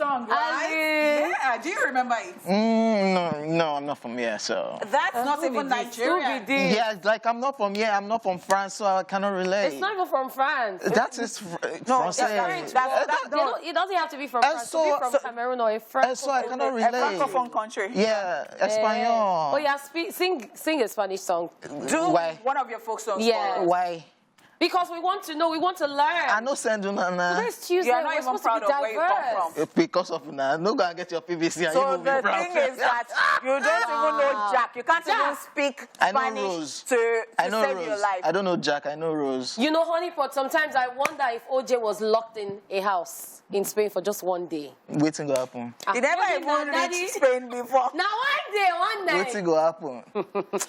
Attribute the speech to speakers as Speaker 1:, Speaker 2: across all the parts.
Speaker 1: song, right? Yeah, do you remember it?
Speaker 2: No, I'm not from here, so.
Speaker 1: That's not even Nigerian.
Speaker 2: Yeah, like I'm not from here, I'm not from France, so I cannot relate.
Speaker 3: It's not even from France.
Speaker 2: That is France.
Speaker 3: It doesn't have to be from France.
Speaker 2: So,
Speaker 3: it could be from Cameroon or a French.
Speaker 2: So I cannot relate.
Speaker 1: A francophone country.
Speaker 2: Yeah, Espanol.
Speaker 3: Oh yeah, sing a Spanish song.
Speaker 1: Do one of your folk songs.
Speaker 3: Yeah.
Speaker 1: For us.
Speaker 2: Why?
Speaker 3: Because we want to know, we want to learn.
Speaker 2: I know Sendunana.
Speaker 3: Today's Tuesday.
Speaker 1: You're not even proud of where you come from.
Speaker 2: Because of now, no go and get your PVC and
Speaker 1: so
Speaker 2: you will be proud.
Speaker 1: So the thing is that you don't even know Jack. You can't even speak Spanish to save your life.
Speaker 2: I don't know Jack. I know Rose.
Speaker 3: You know, honeypot, sometimes I wonder if OJ was locked in a house in Spain for just one day.
Speaker 2: Waiting go happen.
Speaker 1: He never even reached Spain before.
Speaker 3: Now one day.
Speaker 2: Waiting go happen.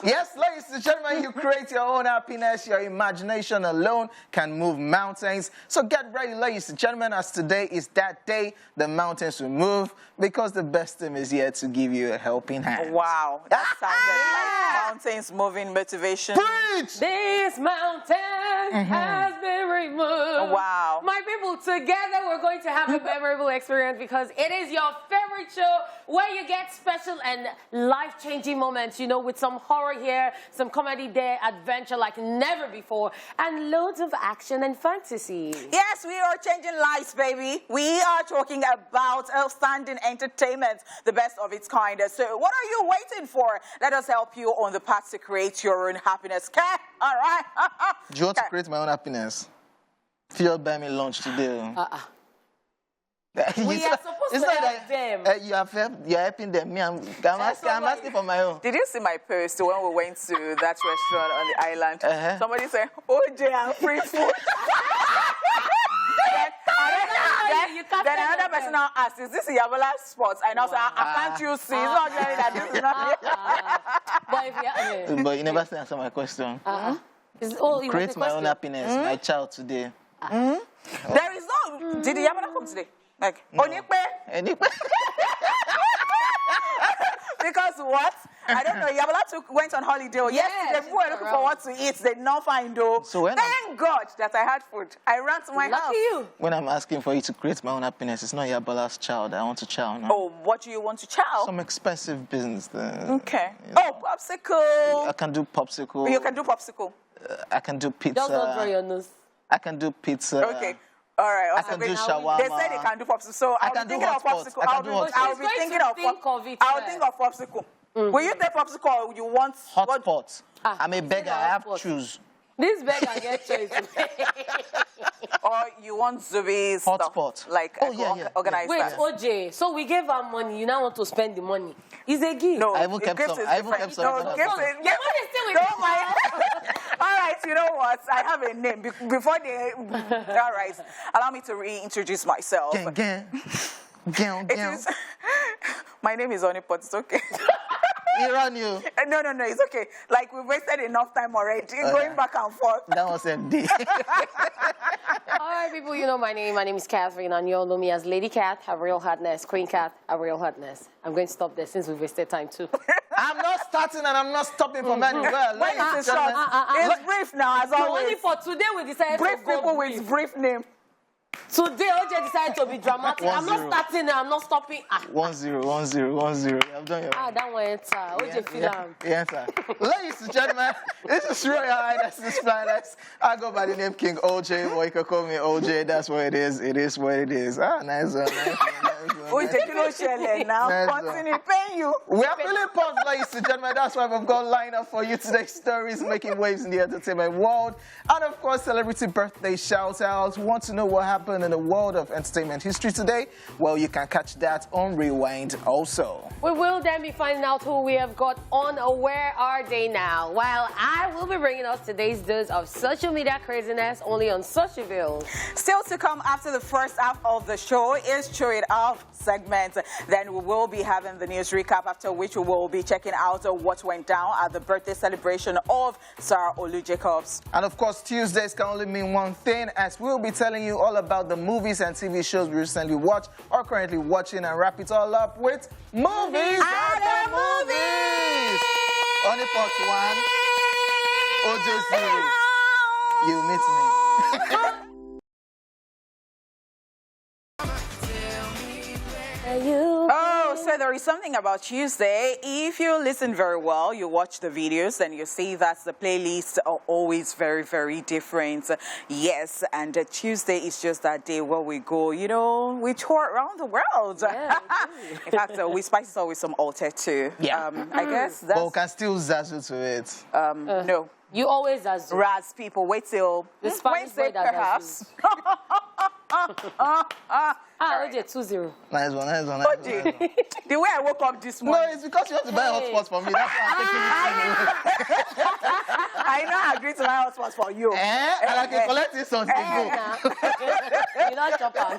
Speaker 2: Yes, ladies and gentlemen, you create your own happiness. Your imagination alone can move mountains. So get ready, ladies and gentlemen, as today is that day the mountains will move, because the best team is here to give you a helping hand.
Speaker 1: Wow, that sounded like mountains moving motivation.
Speaker 2: Preach!
Speaker 3: This mountain has been removed.
Speaker 1: Wow.
Speaker 3: My people, together we're going to have a memorable experience, because it is your favorite show where you get special and life-changing moments, you know, with some horror here, some comedy there, adventure like never before, and loads of action and fantasy.
Speaker 1: Yes, we are changing lives, baby. We are talking about outstanding entertainment, the best of its kind. So what are you waiting for? Let us help you on the path to create your own happiness. Okay? All right?
Speaker 2: Do you want to create my own happiness? Feel buy me lunch today.
Speaker 3: We are supposed to help them.
Speaker 2: You're helping them. Me, I'm asking for my own.
Speaker 1: Did you see my post when we went to that restaurant on the island? Somebody said, OJ, I'm free food. Then another person now asked, is this Yabala's spot? I now said, can't you see? It's not really that this is not
Speaker 2: But you never answer my question. Create my own happiness, my child today.
Speaker 1: There is no... Did the Yabala come today? Like,
Speaker 2: no.
Speaker 1: Onipe? Because what? I don't know. Yabala went on holiday. Yesterday, we were looking for what to eat. They did not find though.
Speaker 2: So
Speaker 1: thank God that I had food. I ran to my house.
Speaker 3: You.
Speaker 2: When I'm asking for you to create my own happiness, it's not Yabala's child. I want to chow now.
Speaker 1: Oh, what do you want to chow?
Speaker 2: Some expensive business there.
Speaker 1: Okay. Oh, popsicle.
Speaker 2: I can do popsicle.
Speaker 1: You can do popsicle.
Speaker 2: I can do pizza.
Speaker 3: Just don't draw your nose.
Speaker 2: I can do pizza.
Speaker 1: Okay. All right.
Speaker 2: I can do shawarma.
Speaker 1: They say they can do popsicle, so I'll be thinking of popsicle. I'll be thinking of popsicle. I'll think of popsicle. Will you take popsicle or you want...
Speaker 2: Hot pot. I'm a beggar. I have to choose.
Speaker 3: This beggar get choice.
Speaker 1: Or you want Zubi's
Speaker 2: hot pot.
Speaker 1: Like, organize that.
Speaker 3: Wait, OJ, so we gave her money. You now want to spend the money. It's a gift.
Speaker 1: No,
Speaker 2: I even kept some.
Speaker 1: No, gifts is... All right, you know what? I have a name. Before they... All right. Allow me to reintroduce myself. My name is Onipot. It's okay.
Speaker 2: Iranian.
Speaker 1: No, it's okay. Like, we've wasted enough time already going back and forth.
Speaker 2: That was MD.
Speaker 3: All right, people, you know my name. My name is Catherine, and you all know me as Lady Cat, have real hotness, Queen Cat, have real hotness. I'm going to stop there since we've wasted time too.
Speaker 2: I'm not starting and I'm not stopping from anywhere.
Speaker 1: When it's short, it's brief now, as always.
Speaker 3: Only for today we decided
Speaker 1: brief
Speaker 3: to go
Speaker 1: people with brief name.
Speaker 3: Today, OJ decided to be dramatic. I'm not starting, I'm not stopping.
Speaker 2: 1-0, 1-0, 1-0. I've done your...
Speaker 3: that one enter. OJ film.
Speaker 2: Yes, sir. Ladies and gentlemen, this is Royal Highness, this is Flyness. I go by the name King OJ, or you can call me OJ. That's what it is. It is what it is. Nice one, nice one.
Speaker 1: OJ, now. Continue paying you.
Speaker 2: We are feeling pumped, ladies and gentlemen. That's why we've got lined up for you today. Stories making waves in the entertainment world. And of course, celebrity birthday shout-outs. Want to know what happened in the world of entertainment history today? Well, you can catch that on Rewind also.
Speaker 3: We will then be finding out who we have got on Where Are They Now? While I will be bringing us today's dose of social media craziness only on Socialville.
Speaker 1: Still to come after the first half of the show is Show It Off segment. Then we will be having the news recap, after which we will be checking out what went down at the birthday celebration of Sir Olu Jacobs.
Speaker 2: And of course, Tuesdays can only mean one thing, as we'll be telling you all about the movies and TV shows we recently watched or currently watching, and wrap it all up with movies
Speaker 1: and the movies.
Speaker 2: Only part 1, OJ 0. You meet me.
Speaker 1: but there is something about Tuesday. If you listen very well, you watch the videos, and you see that the playlists are always very, very different. Yes, and Tuesday is just that day where we go, you know, we tour around the world.
Speaker 3: Yeah,
Speaker 1: in fact, we spice it up with some altar too.
Speaker 2: Yeah.
Speaker 1: I guess that's...
Speaker 2: But we can still zazzle to it.
Speaker 1: No.
Speaker 3: You always as
Speaker 1: Raz people, wait till Wednesday, perhaps.
Speaker 3: OJ 2-0.
Speaker 2: Nice one.
Speaker 1: OJ, the way I woke up this morning.
Speaker 2: No, it's because you have to buy hotspots for me. That's why I'm taking it.
Speaker 1: I know I agreed to buy hotspots for you.
Speaker 2: And I can collect this on
Speaker 3: You're not chopper.
Speaker 1: All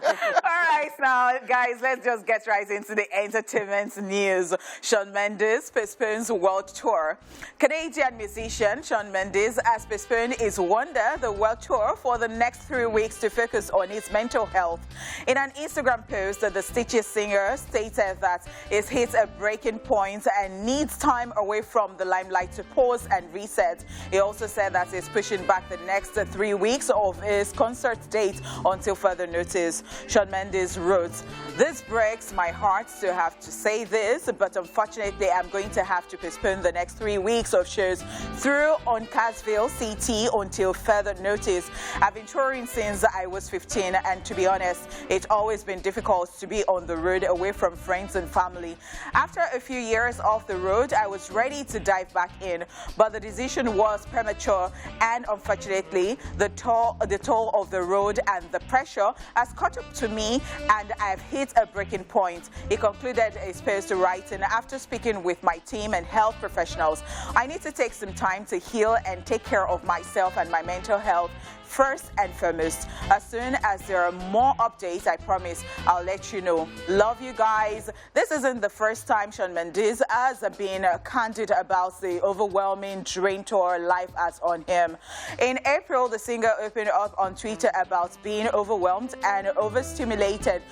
Speaker 1: right, now, guys, let's just get right into the entertainment news. Shawn Mendes postpones world tour. Canadian musician Shawn Mendes has postponed his Wonder, the world tour, for the next 3 weeks to focus on his mental health. In an Instagram post, the Stitches singer stated that he's hit a breaking point and needs time away from the limelight to pause and reset. He also said that he's pushing back the next 3 weeks of his concert date until further notice. Shawn Mendes wrote, "This breaks my heart to have to say this, but unfortunately I'm going to have to postpone the next 3 weeks of shows through on Cassville CT until further notice. I've been touring since I was 15, and to be honest, it's always been difficult to be on the road away from friends and family. After a few years off the road, I was ready to dive back in, but the decision was premature, and unfortunately, the toll of the road and the pressure has caught up to me, and I've hit a breaking point." He concluded his post writing, "After speaking with my team and health professionals, I need to take some time to heal and take care of myself and my mental health first and foremost. As soon as there are more updates, I promise I'll let you know. Love you guys." This isn't the first time Shawn Mendes has been candid about the overwhelming drain tour life has on him. In April, the singer opened up on Twitter about being overwhelmed and overstimulated,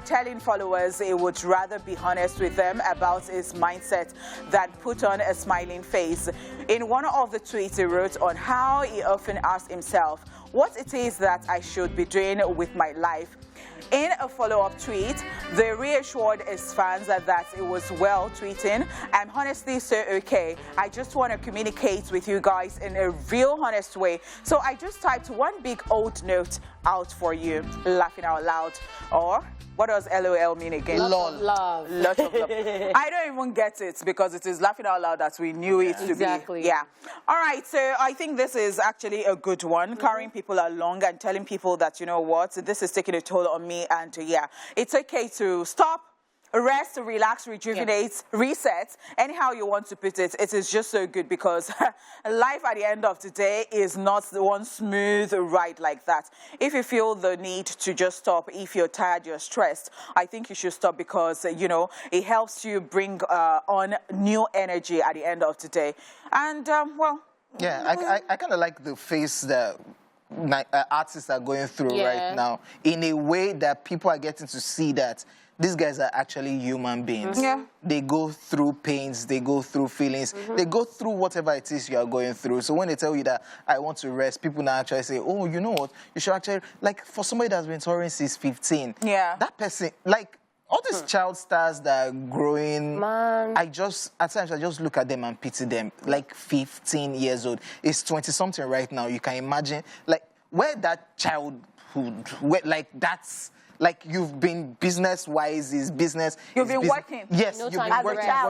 Speaker 1: telling followers he would rather be honest with them about his mindset than put on a smiling face. In one of the tweets, he wrote on how he often asked himself what it is that I should be doing with my life. In a follow-up tweet, they reassured his fans that it was well, tweeting, "I'm honestly so okay. I just want to communicate with you guys in a real honest way. So I just typed one big old note out for you," laughing out loud. Or what does LOL mean again?
Speaker 3: Lot of love.
Speaker 1: Lot of love. I don't even get it because it is laughing out loud that we knew it to
Speaker 3: exactly.
Speaker 1: be. Yeah. All right. So I think this is actually a good one, carrying people along and telling people that, you know what, this is taking a toll on me. And yeah, it's okay to stop, rest, relax, rejuvenate, reset, anyhow you want to put it. It is just so good because life at the end of the day is not one smooth ride like that. If you feel the need to just stop, if you're tired, you're stressed, I think you should stop because, you know, it helps you bring on new energy at the end of the day. And, well...
Speaker 2: Yeah, I kind of like the face that artists are going through right now, in a way that people are getting to see that these guys are actually human beings.
Speaker 1: Yeah.
Speaker 2: They go through pains, they go through feelings, they go through whatever it is you are going through. So when they tell you that I want to rest, people now actually say, oh, you know what, you should actually, like for somebody that's been touring since 15, that person, like, all these child stars that are growing,
Speaker 3: man,
Speaker 2: at times I just look at them and pity them. Like 15 years old, it's 20-something right now. You can imagine, like, where that childhood, like that's, like you've been business-wise, is business.
Speaker 1: You've been working.
Speaker 2: Yes,
Speaker 3: no
Speaker 2: you've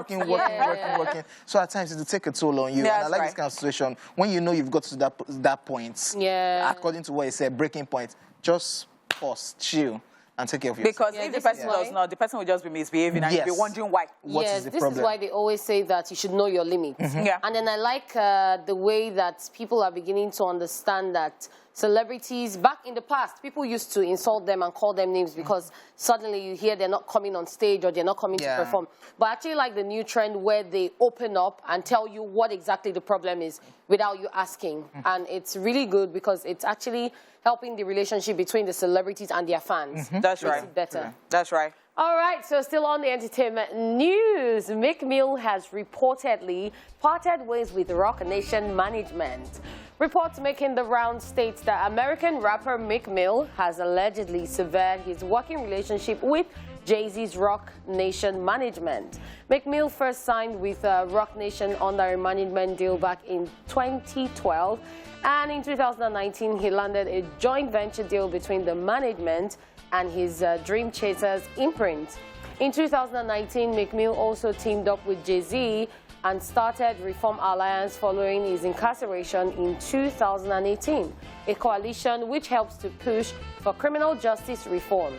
Speaker 2: been working. So at times it'll take a toll on you.
Speaker 1: Yeah,
Speaker 2: and I like this kind of situation when you know you've got to that point.
Speaker 3: Yeah.
Speaker 2: According to what he said, breaking point. Just pause, chill, and take care of yourself.
Speaker 1: Because if the person does not, the person will just be misbehaving and you'll be wondering why.
Speaker 2: What is the
Speaker 3: this
Speaker 2: problem?
Speaker 3: is why they always say that you should know your limits.
Speaker 1: Yeah.
Speaker 3: And then I like the way that people are beginning to understand that celebrities, back in the past, people used to insult them and call them names because suddenly you hear they're not coming on stage or they're not coming to perform. But I actually like the new trend where they open up and tell you what exactly the problem is without you asking. And it's really good because it's actually helping the relationship between the celebrities and their fans.
Speaker 1: That's
Speaker 3: Makes
Speaker 1: right.
Speaker 3: it better.
Speaker 1: That's right.
Speaker 3: All right, so still on the entertainment news, Meek Mill has reportedly parted ways with Rock Nation management. Reports making the round states that American rapper Meek Mill has allegedly severed his working relationship with Jay-Z's Rock Nation management. Meek Mill first signed with Rock Nation under a management deal back in 2012, and in 2019 he landed a joint venture deal between the management and his Dream Chasers imprint. In 2019, Meek Mill also teamed up with Jay-Z and started Reform Alliance following his incarceration in 2018, a coalition which helps to push for criminal justice reform.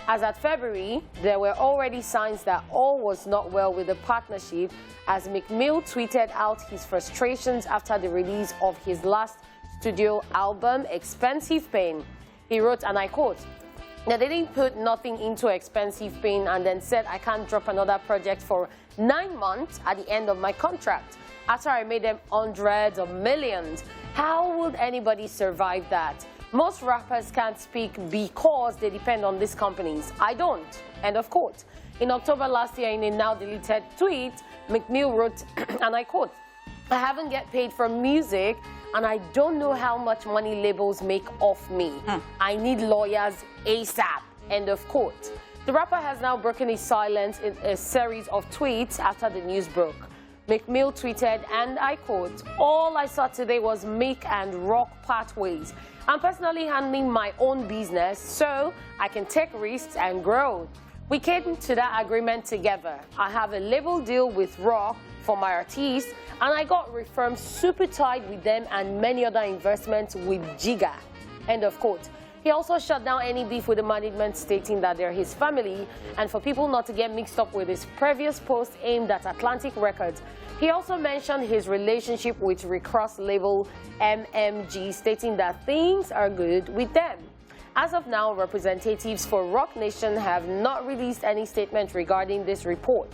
Speaker 3: As at February, there were already signs that all was not well with the partnership, as Meek Mill tweeted out his frustrations after the release of his last studio album, Expensive Pain. He wrote, and I quote, "They didn't put nothing into Expensive Pain and then said I can't drop another project for 9 months at the end of my contract after I made them hundreds of millions. How would anybody survive that? Most rappers can't speak because they depend on these companies. I don't." End of quote. In October last year, in a now deleted tweet, Meek Mill wrote, and I quote, "I haven't get paid for music and I don't know how much money labels make off me. I need lawyers ASAP." End of quote. The rapper has now broken his silence in a series of tweets after the news broke. Meek Mill tweeted, and I quote, "All I saw today was Meek and Rock part ways. I'm personally handling my own business so I can take risks and grow. We came to that agreement together. I have a label deal with Rock for my artists, and I got reaffirmed super tight with them and many other investments with Giga." End of quote. He also shut down any beef with the management, stating that they're his family, and for people not to get mixed up with his previous post aimed at Atlantic Records. He also mentioned his relationship with Rick Ross label MMG, stating that things are good with them. As of now, representatives for Rock Nation have not released any statement regarding this report.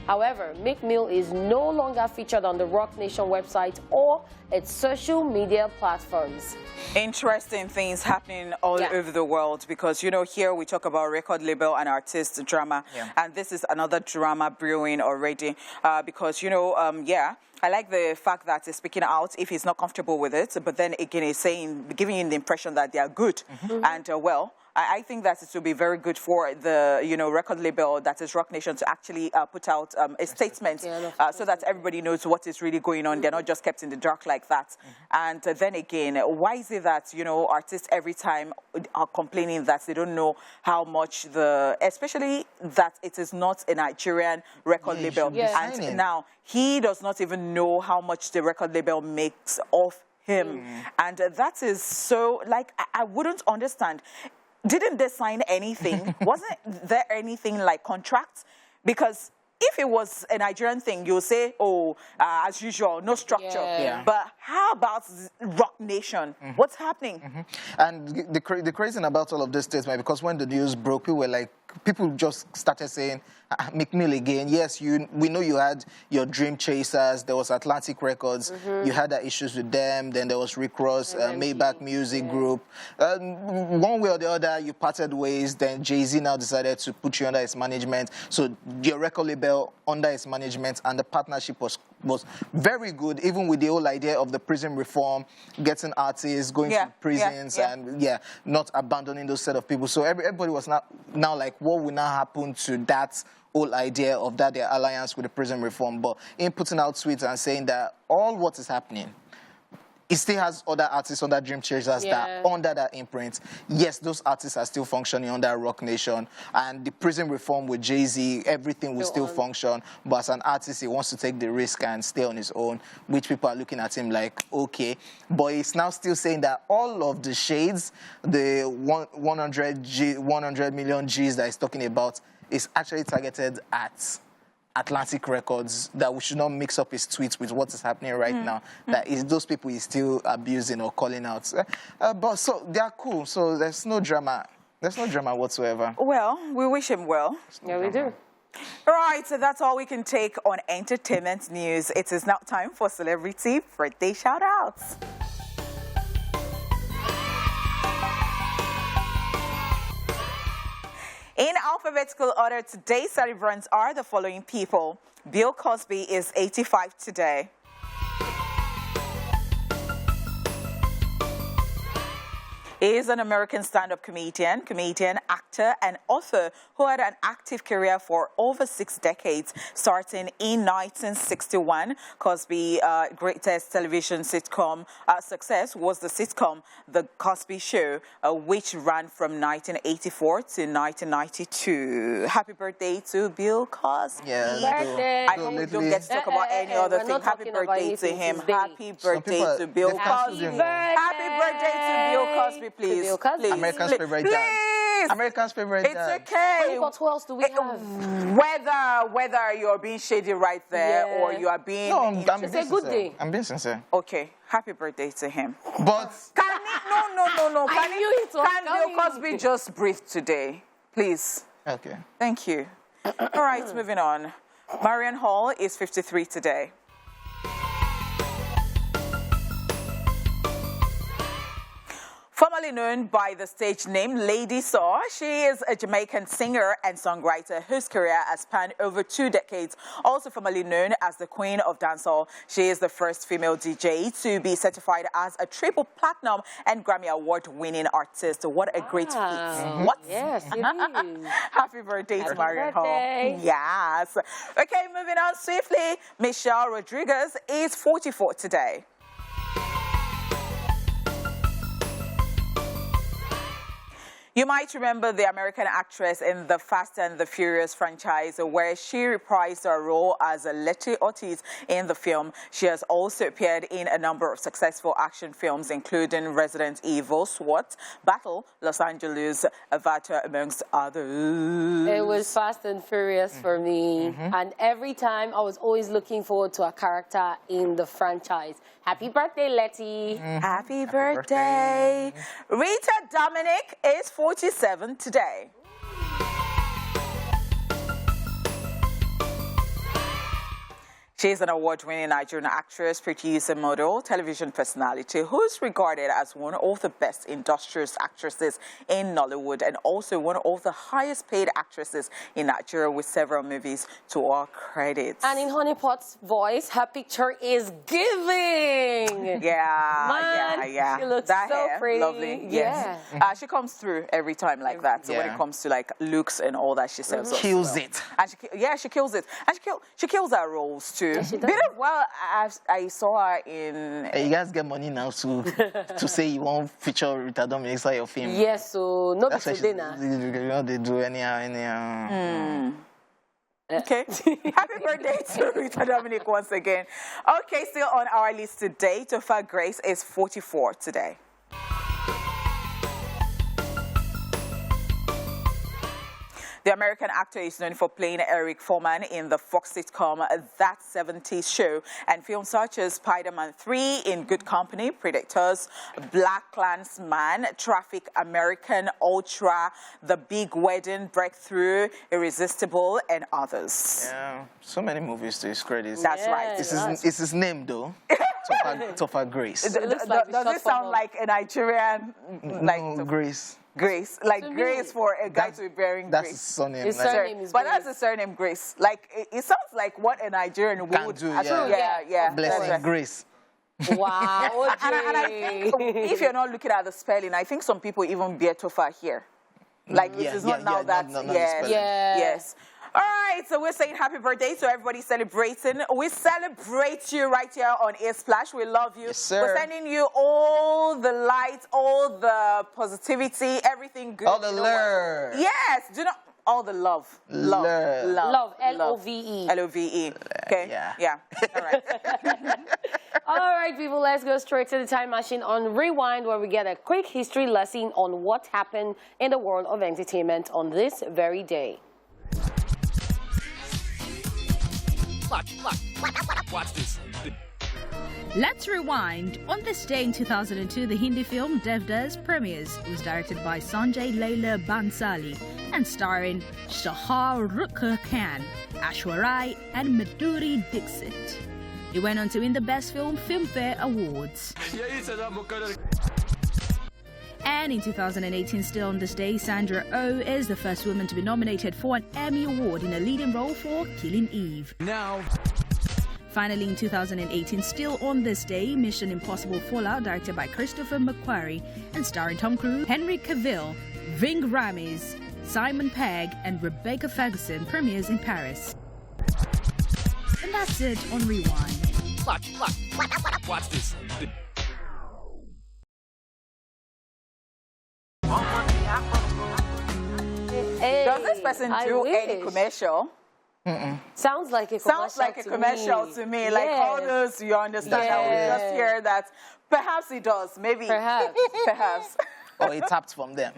Speaker 3: However, Meek Mill is no longer featured on the Rock Nation website or its social media platforms.
Speaker 1: Interesting things happening all over the world, because, you know, here we talk about record label and artist drama, and this is another drama brewing already, because, you know, I like the fact that he's speaking out if he's not comfortable with it, but then again he's saying, giving you the impression that they are good, and well, I think that it will be very good for the, you know, record label that is Rock Nation to actually put out a statement so that everybody knows what is really going on. They're not just kept in the dark like that. And then again, why is it that, you know, artists every time are complaining that they don't know how much especially that it is not a Nigerian record label. And now he does not even know how much the record label makes off him. And that is so, like, I wouldn't understand. Didn't they sign anything? Wasn't there anything like contracts? Because if it was a Nigerian thing, you'll say, oh, as usual, no structure. But how about Rock Nation? What's happening?
Speaker 2: And the crazy thing about all of this statement, because when the news broke, people just started saying, Meek Mill again. Yes, we know you had your Dream Chasers. There was Atlantic Records. You had issues with them. Then there was Rick Ross, Maybach Music Group. One way or the other, you parted ways. Then Jay-Z now decided to put you under his management. So your record label under his management, and the partnership was very good, even with the whole idea of the prison reform, getting artists, going to prisons, and not abandoning those set of people. So everybody was now like, what will now happen to that whole idea of their alliance with the prison reform? But in putting out tweets and saying that all what is happening, it still has other artists under Dream Chasers that are under that imprint. Yes, those artists are still functioning under Rock Nation, and the prison reform with Jay-Z, everything will still function. But as an artist, he wants to take the risk and stay on his own, which people are looking at him like, okay. But he's now still saying that all of the shades, the 100 million G's that he's talking about, is actually targeted at Atlantic Records, that we should not mix up his tweets with what is happening right now. That is those people he's still abusing or calling out. But so they are cool. So there's no drama. There's no drama whatsoever.
Speaker 1: Well, we wish him well.
Speaker 3: Yeah, we do.
Speaker 1: All right, so that's all we can take on entertainment news. It is now time for celebrity birthday shout-outs. In alphabetical order, today's celebrants are the following people. Bill Cosby is 85 today. He is an American stand-up comedian, actor, and author who had an active career for over 6 decades, starting in 1961. Cosby's greatest television sitcom success was the sitcom The Cosby Show, which ran from 1984 to 1992. Happy birthday to Bill Cosby.
Speaker 2: Yeah,
Speaker 3: Birthday.
Speaker 1: I hope we don't get to talk about any other thing. Happy birthday to him. Happy birthday to Bill Cosby. Happy birthday to Bill Cosby, please.
Speaker 3: Bill Cosby.
Speaker 1: Please.
Speaker 2: American's favorite dad.
Speaker 1: Please.
Speaker 2: American's favorite dad.
Speaker 1: It's okay.
Speaker 3: What else do we have?
Speaker 1: Whether you're being shady right there or you are being...
Speaker 2: No, I'm being
Speaker 3: It's a good day.
Speaker 2: I'm being sincere.
Speaker 1: Okay, happy birthday to him.
Speaker 2: But
Speaker 1: No.
Speaker 3: I knew it was
Speaker 1: Can Bill
Speaker 3: coming.
Speaker 1: Cosby just breathe today? Please.
Speaker 2: okay.
Speaker 1: Thank you. All right, moving on. Marion Hall is 53 today. Formerly known by the stage name Lady Saw, she is a Jamaican singer and songwriter whose career has spanned over 2 decades. Also formerly known as the Queen of Dancehall, she is the first female DJ to be certified as a triple platinum and Grammy Award-winning artist. What a great feat. What?
Speaker 3: Yes, it is.
Speaker 1: Happy birthday to Marion Hall.
Speaker 3: birthday.
Speaker 1: Yes. Okay, moving on swiftly. Michelle Rodriguez is 44 today. You might remember the American actress in the Fast and the Furious franchise, where she reprised her role as Letty Ortiz in the film. She has also appeared in a number of successful action films, including Resident Evil, SWAT, Battle, Los Angeles, Avatar, amongst others.
Speaker 3: It was Fast and Furious for me. And every time I was always looking forward to a character in the franchise. Happy birthday, Letty.
Speaker 1: Happy birthday. Rita Dominic is 47 today. She is an award-winning Nigerian actress, producer, model, television personality who is regarded as one of the best industrious actresses in Nollywood and also one of the highest-paid actresses in Nigeria with several movies to her credit.
Speaker 3: And in Honeypot's voice, her picture is giving.
Speaker 1: Yeah.
Speaker 3: She looks
Speaker 1: that
Speaker 3: so
Speaker 1: hair,
Speaker 3: pretty.
Speaker 1: lovely. Yes. She comes through every time like that. So when it comes to like looks and all that, she sells us
Speaker 2: Kills
Speaker 1: well.
Speaker 2: it.
Speaker 1: And she kills it. And she kills her roles too.
Speaker 3: Yes, she does.
Speaker 1: I saw her in...
Speaker 2: Hey, you guys get money now to say you won't feature Rita Dominic inside your film.
Speaker 3: Yes, so not
Speaker 2: That's why
Speaker 3: today now.
Speaker 2: you know they do anyhow.
Speaker 1: Okay. Happy birthday to Rita Dominic once again. Okay, still on our list today, Topher Grace is 44 today. The American actor is known for playing Eric Foreman in the Fox sitcom That 70s Show and films such as Spider-Man 3, In Good Company, Predators, Black Klansman, Traffic, American Ultra, The Big Wedding, Breakthrough, Irresistible, and others.
Speaker 2: Yeah, so many movies to his credit.
Speaker 1: That's right.
Speaker 2: It's his name though. Topher Grace.
Speaker 3: It looks like
Speaker 1: Does it sound like a Nigerian?
Speaker 2: No, Grace.
Speaker 1: Grace, like Grace for a guy to be bearing
Speaker 2: That's
Speaker 1: Grace.
Speaker 2: his surname.
Speaker 3: His
Speaker 2: like-
Speaker 3: surname is
Speaker 1: But
Speaker 3: Grace.
Speaker 1: that's the surname Grace. Like it sounds like what a Nigerian
Speaker 2: Can
Speaker 1: would
Speaker 2: do,
Speaker 1: actually-
Speaker 2: yeah.
Speaker 1: yeah.
Speaker 2: Blessing
Speaker 1: that's right.
Speaker 2: Grace.
Speaker 3: Wow,
Speaker 1: And I think if you're not looking at the spelling, I think some people even bear Topher here. Like it is not now that
Speaker 2: not the
Speaker 1: yes,
Speaker 2: spelling.
Speaker 1: yes. All right, so we're saying happy birthday to everybody celebrating. We celebrate you right here on Air Splash. We love you.
Speaker 2: Yes, sir.
Speaker 1: We're sending you all the light, all the positivity, everything good.
Speaker 2: All the
Speaker 1: You know what?
Speaker 2: love.
Speaker 1: Yes, do not all the love.
Speaker 2: Love.
Speaker 3: Love, L-O-V-E.
Speaker 1: L-O-V-E. Okay?
Speaker 2: Yeah.
Speaker 1: All right.
Speaker 3: All right, people, let's go straight to the time machine on Rewind, where we get a quick history lesson on what happened in the world of entertainment on this very day.
Speaker 4: Watch this.
Speaker 5: Let's rewind. On this day in 2002, the Hindi film Devdas premieres. It was directed by Sanjay Leela Bansali and starring Shah Rukh Khan, Aishwarya and Madhuri Dixit. It went on to win the Best Film Filmfare Awards. And in 2018, still on this day, Sandra Oh is the first woman to be nominated for an Emmy Award in a leading role for Killing Eve.
Speaker 4: Now,
Speaker 5: Finally, in 2018, still on this day, Mission Impossible Fallout, directed by Christopher McQuarrie and starring Tom Cruise, Henry Cavill, Ving Rhames, Simon Pegg, and Rebecca Ferguson, premieres in Paris. And that's it on Rewind.
Speaker 4: Watch this.
Speaker 3: Hey,
Speaker 1: Does this person do any commercial?
Speaker 3: Sounds like a commercial.
Speaker 1: Sounds like a commercial to me. Like all those, you understand. I would just hear that. Perhaps he does. Maybe.
Speaker 3: Perhaps.
Speaker 1: Perhaps.
Speaker 2: Or he tapped from them.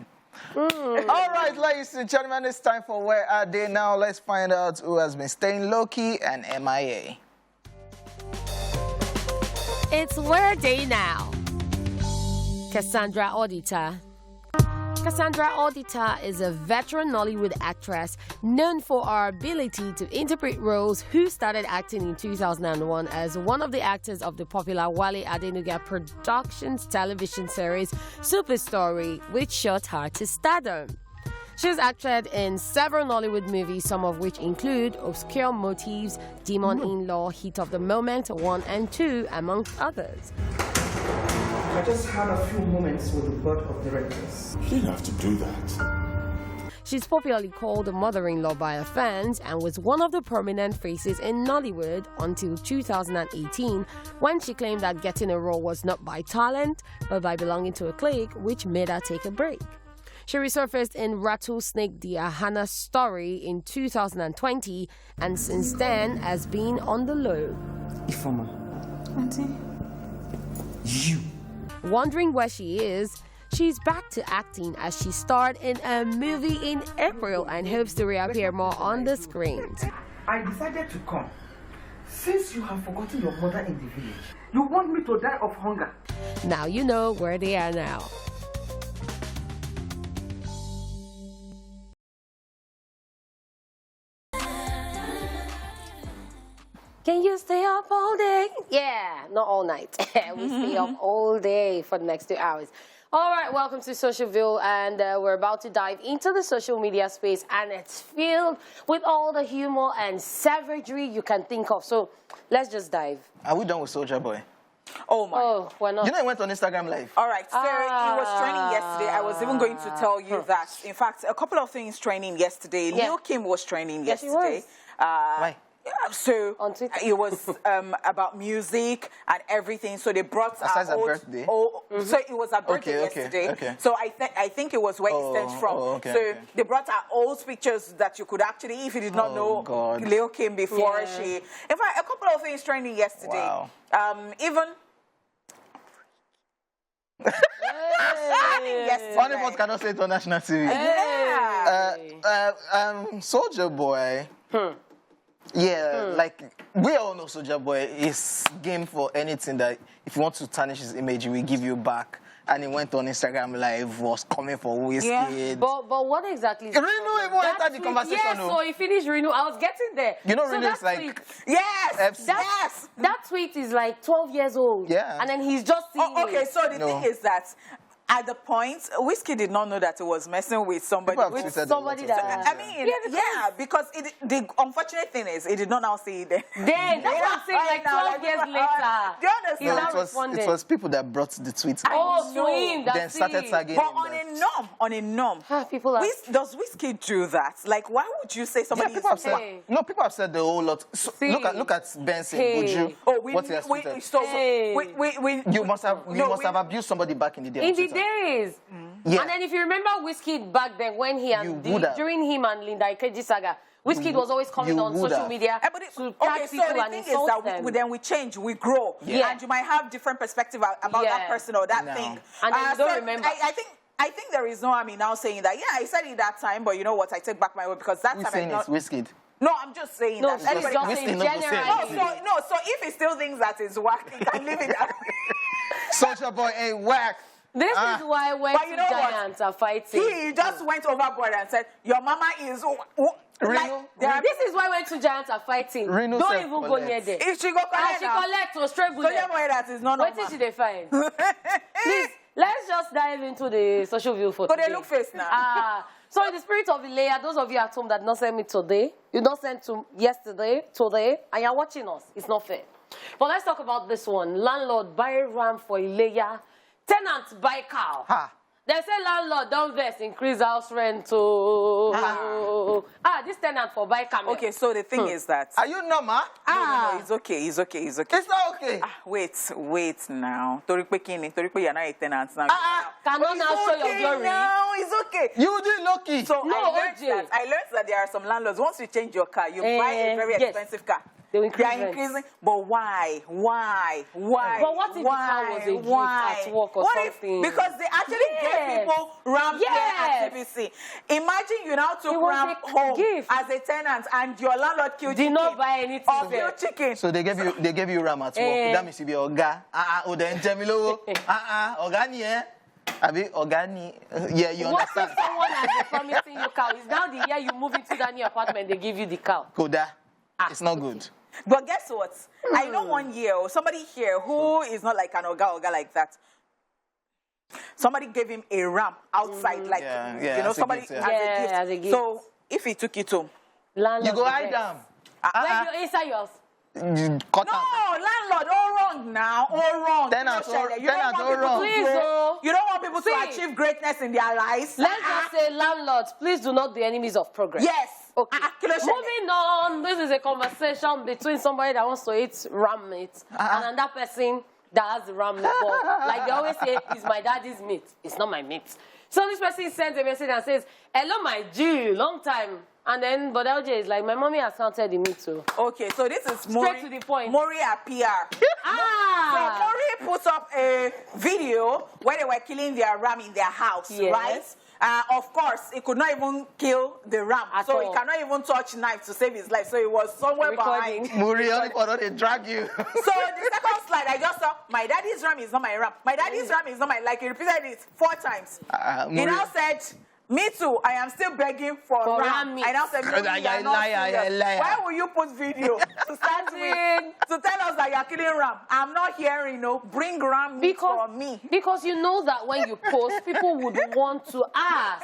Speaker 2: All right, ladies and gentlemen, it's time for Where Are They Now? Let's find out who has been staying low-key and MIA.
Speaker 3: It's Where They Now. Cassandra Audita. Cassandra Audita is a veteran Nollywood actress known for her ability to interpret roles, who started acting in 2001 as one of the actors of the popular Wale Adenuga Productions television series Super Story, which shot her to stardom. She's acted in several Nollywood movies, some of which include Obscure Motives, Demon-in-Law, Heat of the Moment 1 and 2, amongst others.
Speaker 6: I just had a few moments with the board of directors.
Speaker 4: You didn't have to do that.
Speaker 3: She's popularly called the mother-in-law by her fans and was one of the prominent faces in Nollywood until 2018, when she claimed that getting a role was not by talent, but by belonging to a clique, which made her take a break. She resurfaced in Rattlesnake the Ahana Story in 2020, and since then has been on the low.
Speaker 6: Ifoma.
Speaker 1: Auntie.
Speaker 6: You.
Speaker 3: Wondering where she is, she's back to acting as she starred in a movie in April and hopes to reappear more on the screens.
Speaker 6: I decided to come. Since you have forgotten your mother in the village, you want me to die of hunger.
Speaker 3: Now you know where they are now. Can you stay up all day? Yeah, not all night. We stay up all day for the next 2 hours. All right, welcome to Socialville, and we're about to dive into the social media space, and it's filled with all the humor and savagery you can think of. So let's just dive.
Speaker 2: Are we done with Soulja Boy?
Speaker 1: Oh my.
Speaker 3: Oh, why not?
Speaker 2: You know, he went on Instagram Live.
Speaker 1: All right, so it was training yesterday. I was even going to tell you that. In fact, a couple of things training yesterday.
Speaker 3: Yeah.
Speaker 1: Lil Kim was training
Speaker 3: Yes, she
Speaker 1: yesterday.
Speaker 3: was.
Speaker 2: Why?
Speaker 1: Yeah, so
Speaker 3: On Twitter.
Speaker 1: it was about music and everything. So they brought
Speaker 2: Besides
Speaker 1: our
Speaker 2: her
Speaker 1: old,
Speaker 2: birthday?
Speaker 1: So it was her birthday
Speaker 2: Okay,
Speaker 1: yesterday.
Speaker 2: okay.
Speaker 1: So I think it was where it stems from.
Speaker 2: Okay.
Speaker 1: They brought our old pictures that you could actually, if you did not know
Speaker 2: God.
Speaker 1: Lil Kim before
Speaker 3: Yeah.
Speaker 1: she. In fact, a couple of things training yesterday.
Speaker 2: Wow.
Speaker 1: Even. Yesterday.
Speaker 2: One of us cannot say it on national TV.
Speaker 1: Yeah.
Speaker 2: Soulja Boy. Yeah, like we all know Soulja Boy is game for anything that if you want to tarnish his image, he will give you back. And he went on Instagram Live, was coming for Whiskey.
Speaker 3: Yeah. But what exactly?
Speaker 2: Reno even entered the conversation.
Speaker 3: Yes, so he finished Reno. I was getting there.
Speaker 2: You know,
Speaker 3: so
Speaker 2: Reno is
Speaker 3: that
Speaker 2: like
Speaker 3: tweet-
Speaker 1: Yes.
Speaker 2: FC.
Speaker 1: Yes.
Speaker 3: That tweet is like 12 years old.
Speaker 2: Yeah.
Speaker 3: And then he's just seeing
Speaker 1: Okay,
Speaker 3: it.
Speaker 1: so the thing is that at the point, Whiskey did not know that he was messing with somebody.
Speaker 2: People have
Speaker 3: With
Speaker 2: tweeted a
Speaker 3: somebody
Speaker 2: lot
Speaker 3: that-
Speaker 2: of
Speaker 1: I
Speaker 2: things,
Speaker 1: mean, because the unfortunate thing is, he did not now see it then.
Speaker 3: Then, that's what I'm saying, like 12 years later.
Speaker 1: Do you understand?
Speaker 3: He's
Speaker 2: No,
Speaker 3: not
Speaker 2: it was people that brought the tweet.
Speaker 3: Oh,
Speaker 1: know.
Speaker 3: to him, that's
Speaker 2: Then started
Speaker 3: it.
Speaker 2: tagging
Speaker 1: But
Speaker 2: him.
Speaker 1: on a norm,
Speaker 3: People are...
Speaker 1: does Whiskey do that? Like, why would you say
Speaker 2: Yeah,
Speaker 1: somebody
Speaker 2: people have
Speaker 1: is
Speaker 2: said.
Speaker 3: Hey.
Speaker 2: No, people have said the whole lot. So,
Speaker 3: See.
Speaker 2: look at Benson,
Speaker 3: Hey.
Speaker 2: Buju.
Speaker 1: Oh, we
Speaker 2: what he has tweeted.
Speaker 3: Hey.
Speaker 2: You must have abused somebody back in the day.
Speaker 3: In
Speaker 2: on
Speaker 3: the
Speaker 2: Twitter.
Speaker 3: days.
Speaker 2: Yeah.
Speaker 3: And then if you remember Whiskey back then, when he and
Speaker 2: You would have.
Speaker 3: during him and Linda Ikeji saga, Whiskey was always coming
Speaker 2: You
Speaker 3: on
Speaker 2: would
Speaker 3: social
Speaker 2: have.
Speaker 3: media
Speaker 1: But
Speaker 3: to
Speaker 1: okay,
Speaker 3: tag
Speaker 1: so
Speaker 3: people
Speaker 1: the
Speaker 3: and
Speaker 1: thing is
Speaker 3: insult
Speaker 1: that
Speaker 3: them.
Speaker 1: then we change, we grow,
Speaker 3: Yeah.
Speaker 1: and you might have different perspective about
Speaker 3: Yeah.
Speaker 1: that person or that
Speaker 2: No.
Speaker 1: thing.
Speaker 3: And then you don't
Speaker 1: so
Speaker 3: remember.
Speaker 1: I think there is no harm in now saying that. Yeah, I said it that time, but you know what? I take back my word because that
Speaker 2: Who's
Speaker 1: time
Speaker 2: saying
Speaker 1: I
Speaker 2: it's
Speaker 1: not.
Speaker 2: Whiskey?
Speaker 1: No, I'm just saying
Speaker 3: No,
Speaker 1: that.
Speaker 3: she's
Speaker 1: Anybody
Speaker 3: just
Speaker 1: can-
Speaker 3: saying
Speaker 2: Whiskey not the same.
Speaker 3: generally.
Speaker 1: so if he still thinks that is whack, he can live it out.
Speaker 2: Soulja Boy ain't whack.
Speaker 3: This is why when
Speaker 1: But you know what?
Speaker 3: giants are fighting.
Speaker 1: He just went overboard and said, "Your mama is."
Speaker 2: Reno?
Speaker 3: This is why when two giants are fighting,
Speaker 2: Reno
Speaker 3: don't
Speaker 2: self
Speaker 3: even go
Speaker 2: collect.
Speaker 3: near there.
Speaker 1: If she go
Speaker 3: And
Speaker 1: collect
Speaker 3: she
Speaker 1: now,
Speaker 3: collect or straight bullet.
Speaker 1: Soulja Boy that is not
Speaker 3: What
Speaker 1: normal.
Speaker 3: did they find? Please, let's just dive into the social view for
Speaker 1: But
Speaker 3: today.
Speaker 1: they look face now.
Speaker 3: So in the spirit of the layer, those of you at home that did not send me today, you don't send to yesterday, today, and you're watching us. It's not fair. But let's talk about this one. Landlord buy ram for a layer. Tenants buy cow.
Speaker 2: Ha.
Speaker 3: They say landlord don't vex, increase house rent. This tenant for buy camel.
Speaker 1: Okay, so the thing is that...
Speaker 2: Are you normal?
Speaker 1: No, it's okay, it's okay, it's okay.
Speaker 2: It's not okay.
Speaker 1: Wait now. Toripe kini, Toripe you're not a tenant now.
Speaker 3: Cannot now show your glory.
Speaker 1: No, it's okay.
Speaker 2: You did lucky.
Speaker 1: So
Speaker 3: No,
Speaker 1: I learned that there are some landlords, once you change your car, you buy a very expensive car.
Speaker 3: They will increase
Speaker 1: are increasing, but why?
Speaker 3: But what if the car was a gift at work or something?
Speaker 1: Because they actually gave people ramp there at TBC. Imagine you now took ramp home as a tenant and your landlord killed chicken.
Speaker 3: Did not buy anything.
Speaker 1: Or killed chicken.
Speaker 2: So they gave you ram at work. That means you be Oga. Organi, eh? Abi Organi. Yeah, you
Speaker 3: What
Speaker 2: understand.
Speaker 3: if someone has been promising you cow? It's now the year you move into that new apartment, they give you the cow.
Speaker 2: Koda. It's not good.
Speaker 1: But guess what? I know 1 year, or somebody here who is not like an oga like that. Somebody gave him a ram outside, like, you know, somebody as a gift. So if he took it home,
Speaker 2: you go hide them.
Speaker 3: When you inside yours.
Speaker 1: Landlord, all wrong now, all wrong.
Speaker 2: Tenant, all wrong.
Speaker 3: Please,
Speaker 1: you don't want people to achieve greatness in their lives.
Speaker 3: Let's just say, landlords, please do not be enemies of progress.
Speaker 1: Yes.
Speaker 3: Okay. Moving on, this is a conversation between somebody that wants to eat ram meat and another person that has the ram meat. But like they always say, it's my daddy's meat. It's not my meat. So this person sends a message and says, hello, my G, long time. And then, but LJ is like, my mommy has counted the meat too.
Speaker 1: Okay, so this is Mori.
Speaker 3: Straight to the point.
Speaker 1: Mori at PR. So Mori put up a video where they were killing their ram in their house, right? Of course, he could not even kill the ram. So he cannot even touch knife to save his life. So he was somewhere behind.
Speaker 2: Muri, only for they drag you.
Speaker 1: So the second slide, I just saw, my daddy's ram is not my ram. My daddy's ram is not my, like he repeated it 4 times. He now said, me too, I am still begging for ram meat. I now said, why will you put video to start with, to tell us that you're killing ram? I'm not hearing, bring ram meat for me.
Speaker 3: Because you know that when you post, people would want to ask.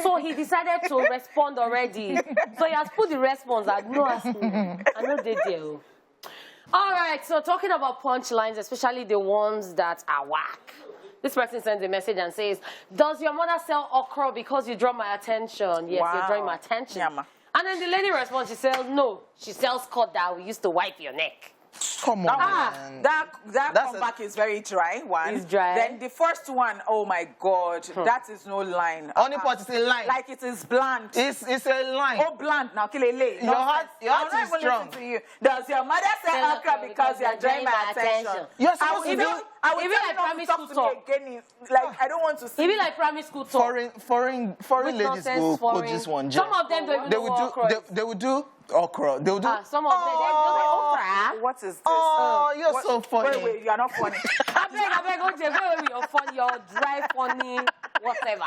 Speaker 3: So he decided to respond already. So he has put the response at no asking. I know they do. All right, so talking about punchlines, especially the ones that are whack. This person sends a message and says, does your mother sell okra because you draw my attention? Yes, you're drawing my attention. And then the lady responds, she says, no, she sells cord that we used to wipe your neck.
Speaker 2: Come on, man.
Speaker 1: That comeback is very dry, one.
Speaker 3: It's dry.
Speaker 1: Then the first one, oh my God, that is no line.
Speaker 2: Only part is a line.
Speaker 1: Like it is bland.
Speaker 2: It's a line.
Speaker 1: Oh, bland. Now, kill a lay.
Speaker 2: Your heart is strong.
Speaker 1: To you. Does your mother sell okra because you're drawing my attention?
Speaker 2: You're supposed to do.
Speaker 1: I will like primary school talk. Like, I don't want to see.
Speaker 3: Even like primary school talk.
Speaker 2: Foreign ladies go coach this one.
Speaker 3: Some of them don't even know okra.
Speaker 2: They would do okra. They would do.
Speaker 3: Some of them they do okra.
Speaker 1: What is this?
Speaker 2: Oh, you're so funny.
Speaker 1: Wait, you're not funny.
Speaker 3: I beg, OJ, you're funny, you're dry, funny, whatever.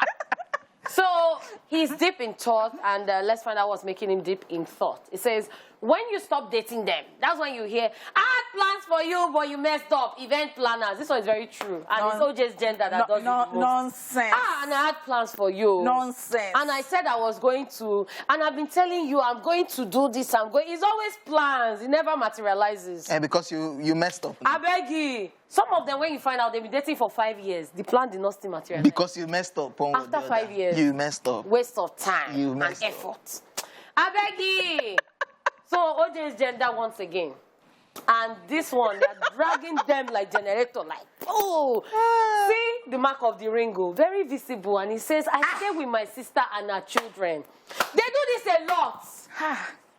Speaker 3: So he's deep in thought, and let's find out what's making him deep in thought. It says, when you stop dating them, that's when you hear, I had plans for you, but you messed up. Event planners. This one is very true. And it's OJ's gender that does it the most.
Speaker 1: Nonsense.
Speaker 3: And I had plans for you.
Speaker 1: Nonsense.
Speaker 3: And I said I was going to, and I've been telling you, I'm going to do this, It's always plans. It never materializes.
Speaker 2: And because you messed up.
Speaker 3: I beg you. Some of them, when you find out they've been dating for 5 years, the plan did not still materialize.
Speaker 2: Because you messed up.
Speaker 3: After 5 years.
Speaker 2: You messed up.
Speaker 3: Waste of time and effort. I beg you. So OJ is gender once again. And this one, they're dragging them like generator, like, oh. See the mark of the ring, very visible. And he says, I stay with my sister and her children. They do this a lot.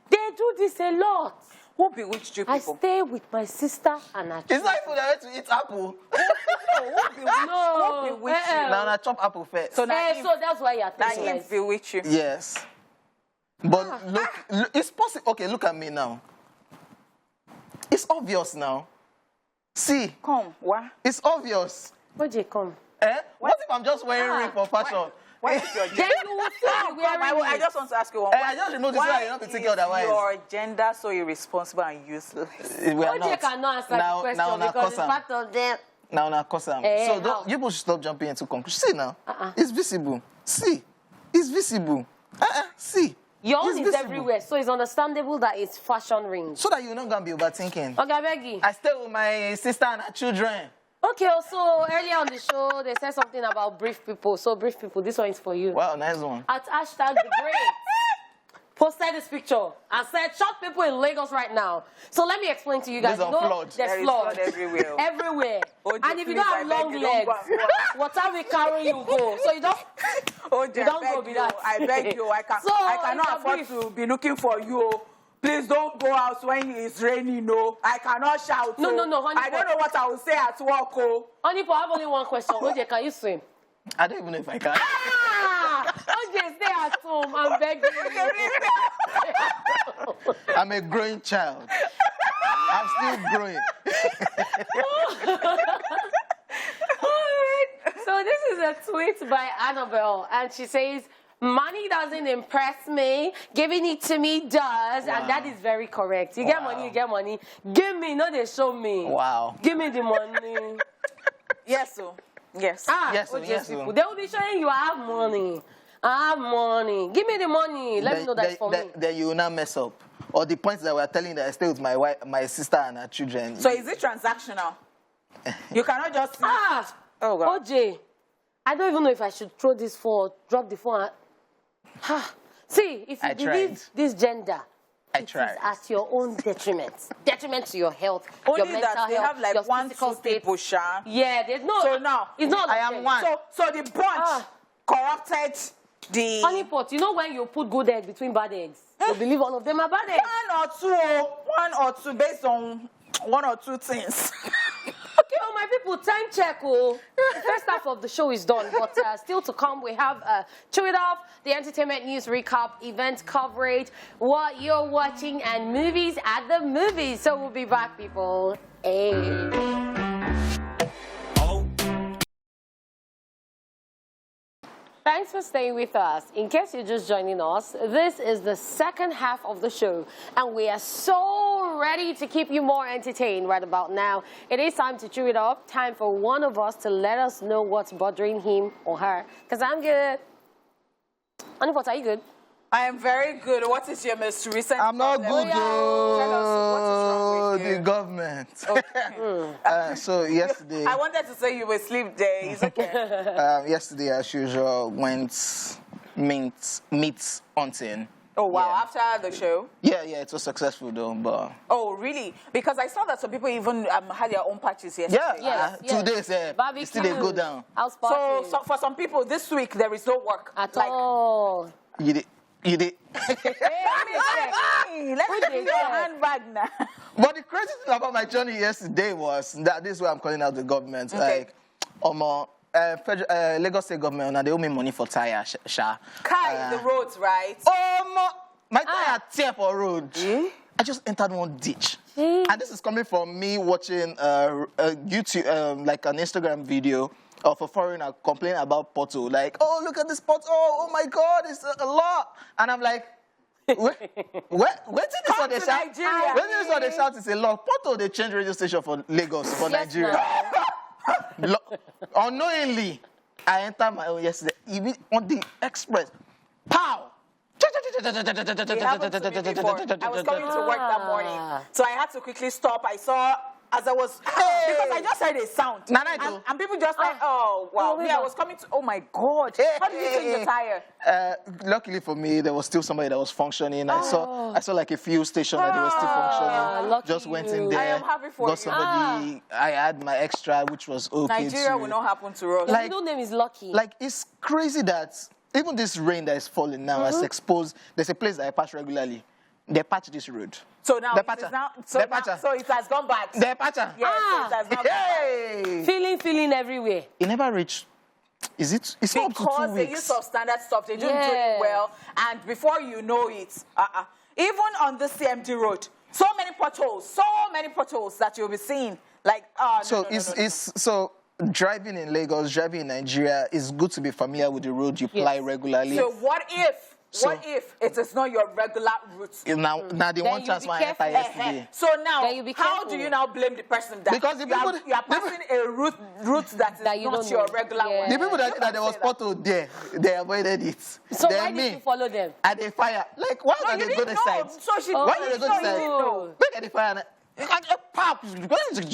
Speaker 3: They do this a lot.
Speaker 1: Who bewitched you people?
Speaker 3: I stay with my sister and her children.
Speaker 2: It's like for them to eat apple.
Speaker 3: No.
Speaker 1: Who bewitched you?
Speaker 2: Now I chop apple first.
Speaker 3: So that's why you're thinking
Speaker 1: like bewitched you.
Speaker 2: Yes. But look, it's possible. Okay, look at me now. It's obvious now. See.
Speaker 1: Come, what?
Speaker 2: It's obvious.
Speaker 3: Where'd you come?
Speaker 2: What if I'm just wearing ring for fashion?
Speaker 1: What is your gender?
Speaker 3: Then you will still be wearing
Speaker 1: I just want to ask you one.
Speaker 2: I just noticed that you're not be thinking otherwise.
Speaker 1: Your gender so irresponsible and useless?
Speaker 2: We are
Speaker 3: OJ cannot answer the question because it's part of them.
Speaker 2: Now, cause so don't, you should stop jumping into conclusions. See now, it's visible. See, it's visible. See.
Speaker 3: Your own is everywhere, so it's understandable that it's fashion range.
Speaker 2: So that you're not gonna be overthinking.
Speaker 3: Okay, Becky.
Speaker 2: I stay with my sister and her children.
Speaker 3: Okay, so earlier on the show, they said something about brief people. So brief people, this one is for you.
Speaker 2: Wow, nice one.
Speaker 3: At hashtag the great posted this picture and said, short people in Lagos right now. So let me explain to you guys.
Speaker 2: There's flood.
Speaker 3: There's flood
Speaker 1: everywhere.
Speaker 3: Everywhere.
Speaker 1: OJ,
Speaker 3: And if you don't have long
Speaker 1: you
Speaker 3: legs,
Speaker 1: don't
Speaker 3: water will carry you go. So you don't.
Speaker 1: OJ,
Speaker 3: you don't go with that.
Speaker 1: I beg you. I cannot afford to be looking for you. Please don't go out when it's raining, no. I cannot shout.
Speaker 3: No, honey.
Speaker 1: I don't know what I will say at work, oh.
Speaker 3: Honey, I have only one question. OJ, can you swim?
Speaker 2: I don't even know if I can.
Speaker 3: OJ, stay at home. I'm begging you.
Speaker 2: I'm a growing child. I'm still growing.
Speaker 3: So this is a tweet by Annabelle, and she says, money doesn't impress me, giving it to me does, and that is very correct. You get money, you get money. Give me, no, they show me.
Speaker 2: Wow.
Speaker 3: Give me the money.
Speaker 1: Yes, so. Yes.
Speaker 2: Yes,
Speaker 3: people. They will be showing you I have money. I have money. Give me the money. Let me know that's for me.
Speaker 2: Then you will not mess up. Or the points that we're telling that I stay with my wife, my sister and her children.
Speaker 1: So is it transactional? You cannot just... Oh, God.
Speaker 3: OJ, I don't even know if I should throw this phone, drop the phone. See, if you believe this gender, it is at your own detriment. Detriment to your health,
Speaker 1: only
Speaker 3: your mental
Speaker 1: that they
Speaker 3: health,
Speaker 1: have like
Speaker 3: your
Speaker 1: one,
Speaker 3: physical
Speaker 1: two
Speaker 3: state.
Speaker 1: people, Sha.
Speaker 3: Yeah, there's no...
Speaker 1: So now,
Speaker 3: it's not like
Speaker 2: I am one.
Speaker 1: So the bunch corrupted the...
Speaker 3: Honeypot, you know when you put good eggs between bad eggs? You believe all of them are bad eggs?
Speaker 1: One or two, based on one or two things.
Speaker 3: Okay, oh my people, time check. Oh, the first half of the show is done, but still to come, we have Chew It Off, the entertainment news recap, event coverage, what you're watching, and movies at the movies. So we'll be back, people. Hey. Thanks for staying with us. In case you're just joining us, this is the second half of the show, and we are so ready to keep you more entertained right about now. It is time to chew it up, time for one of us to let us know what's bothering him or her. Because I'm good. Anifot, are you good?
Speaker 1: I am very good. What is your most recent
Speaker 2: I'm not good,
Speaker 1: Tell us what is wrong with you.
Speaker 2: the government.
Speaker 1: Okay.
Speaker 2: So yesterday...
Speaker 1: I wanted to say you were asleep there. It's okay.
Speaker 2: Yesterday, as usual, went meat hunting.
Speaker 1: Oh, wow.
Speaker 2: Yeah.
Speaker 1: After the show?
Speaker 2: Yeah, it was successful though, but...
Speaker 1: Oh, really? Because I saw that some people even had their own parties yesterday.
Speaker 2: Yeah,
Speaker 3: Yes.
Speaker 2: 2 days,
Speaker 3: Barbecue.
Speaker 2: still they go down.
Speaker 3: House party.
Speaker 1: So for some people, this week, there is no work.
Speaker 3: At all.
Speaker 2: You did.
Speaker 1: Hey, let me see your handbag now.
Speaker 2: But the crazy thing about my journey yesterday was that this is why I'm calling out the government.
Speaker 1: Okay.
Speaker 2: Like, Lagos State government, now they owe me money for tire, Sha.
Speaker 1: The roads, right?
Speaker 2: My tire tear for road. I just entered one ditch. And this is coming from me watching YouTube, like an Instagram video of a foreigner complaining about pothole. Like, oh, look at this pothole. Oh my God, it's a lot. And I'm like, where did this on the shout? When this on the shout is a lot. Pothole, they change radio station for Lagos, for Nigeria. Unknowingly, I entered my own yesterday. Even on the express. Pow!
Speaker 1: It happened to me before. I was coming to work that morning, so I had to quickly stop. I saw as I was because I just heard a sound, and people just like, oh wow. I was coming to. Oh my God! How did you change the tire?
Speaker 2: Luckily for me, there was still somebody that was functioning. I saw like a few stations that they were still functioning. Just went in there.
Speaker 1: I am happy for
Speaker 2: got somebody. I had my extra, which was okay.
Speaker 1: Nigeria will not happen to us.
Speaker 3: Your middle name is Lucky.
Speaker 2: Like it's crazy that. Even this rain that is falling now has exposed. There's a place that I patch regularly. They patch this road.
Speaker 1: So now, so it has gone back.
Speaker 2: They patch.
Speaker 1: Yes, so it has gone back.
Speaker 3: Feeling everywhere.
Speaker 2: It never reached. It's not up to 2 weeks.
Speaker 1: Because they use substandard stuff. They don't do it well. And before you know it, even on the CMD road, so many potholes that you'll be seeing. Like,
Speaker 2: so driving in Lagos, driving in Nigeria, it's good to be familiar with the road you ply regularly.
Speaker 1: So what if What if it is not your regular route?
Speaker 2: Now they want
Speaker 3: you
Speaker 2: chance
Speaker 3: be
Speaker 2: one
Speaker 3: careful.
Speaker 2: enter yesterday.
Speaker 1: So now,
Speaker 3: Then you be
Speaker 1: how
Speaker 3: careful.
Speaker 1: do you now blame the person that
Speaker 2: Because the people-
Speaker 1: you are passing a route that is
Speaker 3: That you
Speaker 1: not
Speaker 3: don't
Speaker 1: your
Speaker 3: know.
Speaker 1: regular
Speaker 3: Yeah.
Speaker 1: one?
Speaker 2: The people that
Speaker 1: You
Speaker 2: that there was
Speaker 1: can't say that.
Speaker 2: pothole there, they avoided it.
Speaker 3: So
Speaker 2: Then
Speaker 3: why
Speaker 2: me,
Speaker 3: did you follow them?
Speaker 2: at the fire, like why
Speaker 1: No,
Speaker 2: did
Speaker 1: you
Speaker 2: they go
Speaker 1: didn't
Speaker 2: the
Speaker 1: know.
Speaker 2: side?
Speaker 1: So she
Speaker 2: Why
Speaker 1: no,
Speaker 2: did they go
Speaker 1: no,
Speaker 2: the
Speaker 1: you
Speaker 2: side?
Speaker 1: didn't know.
Speaker 2: Look at the fire. Pop.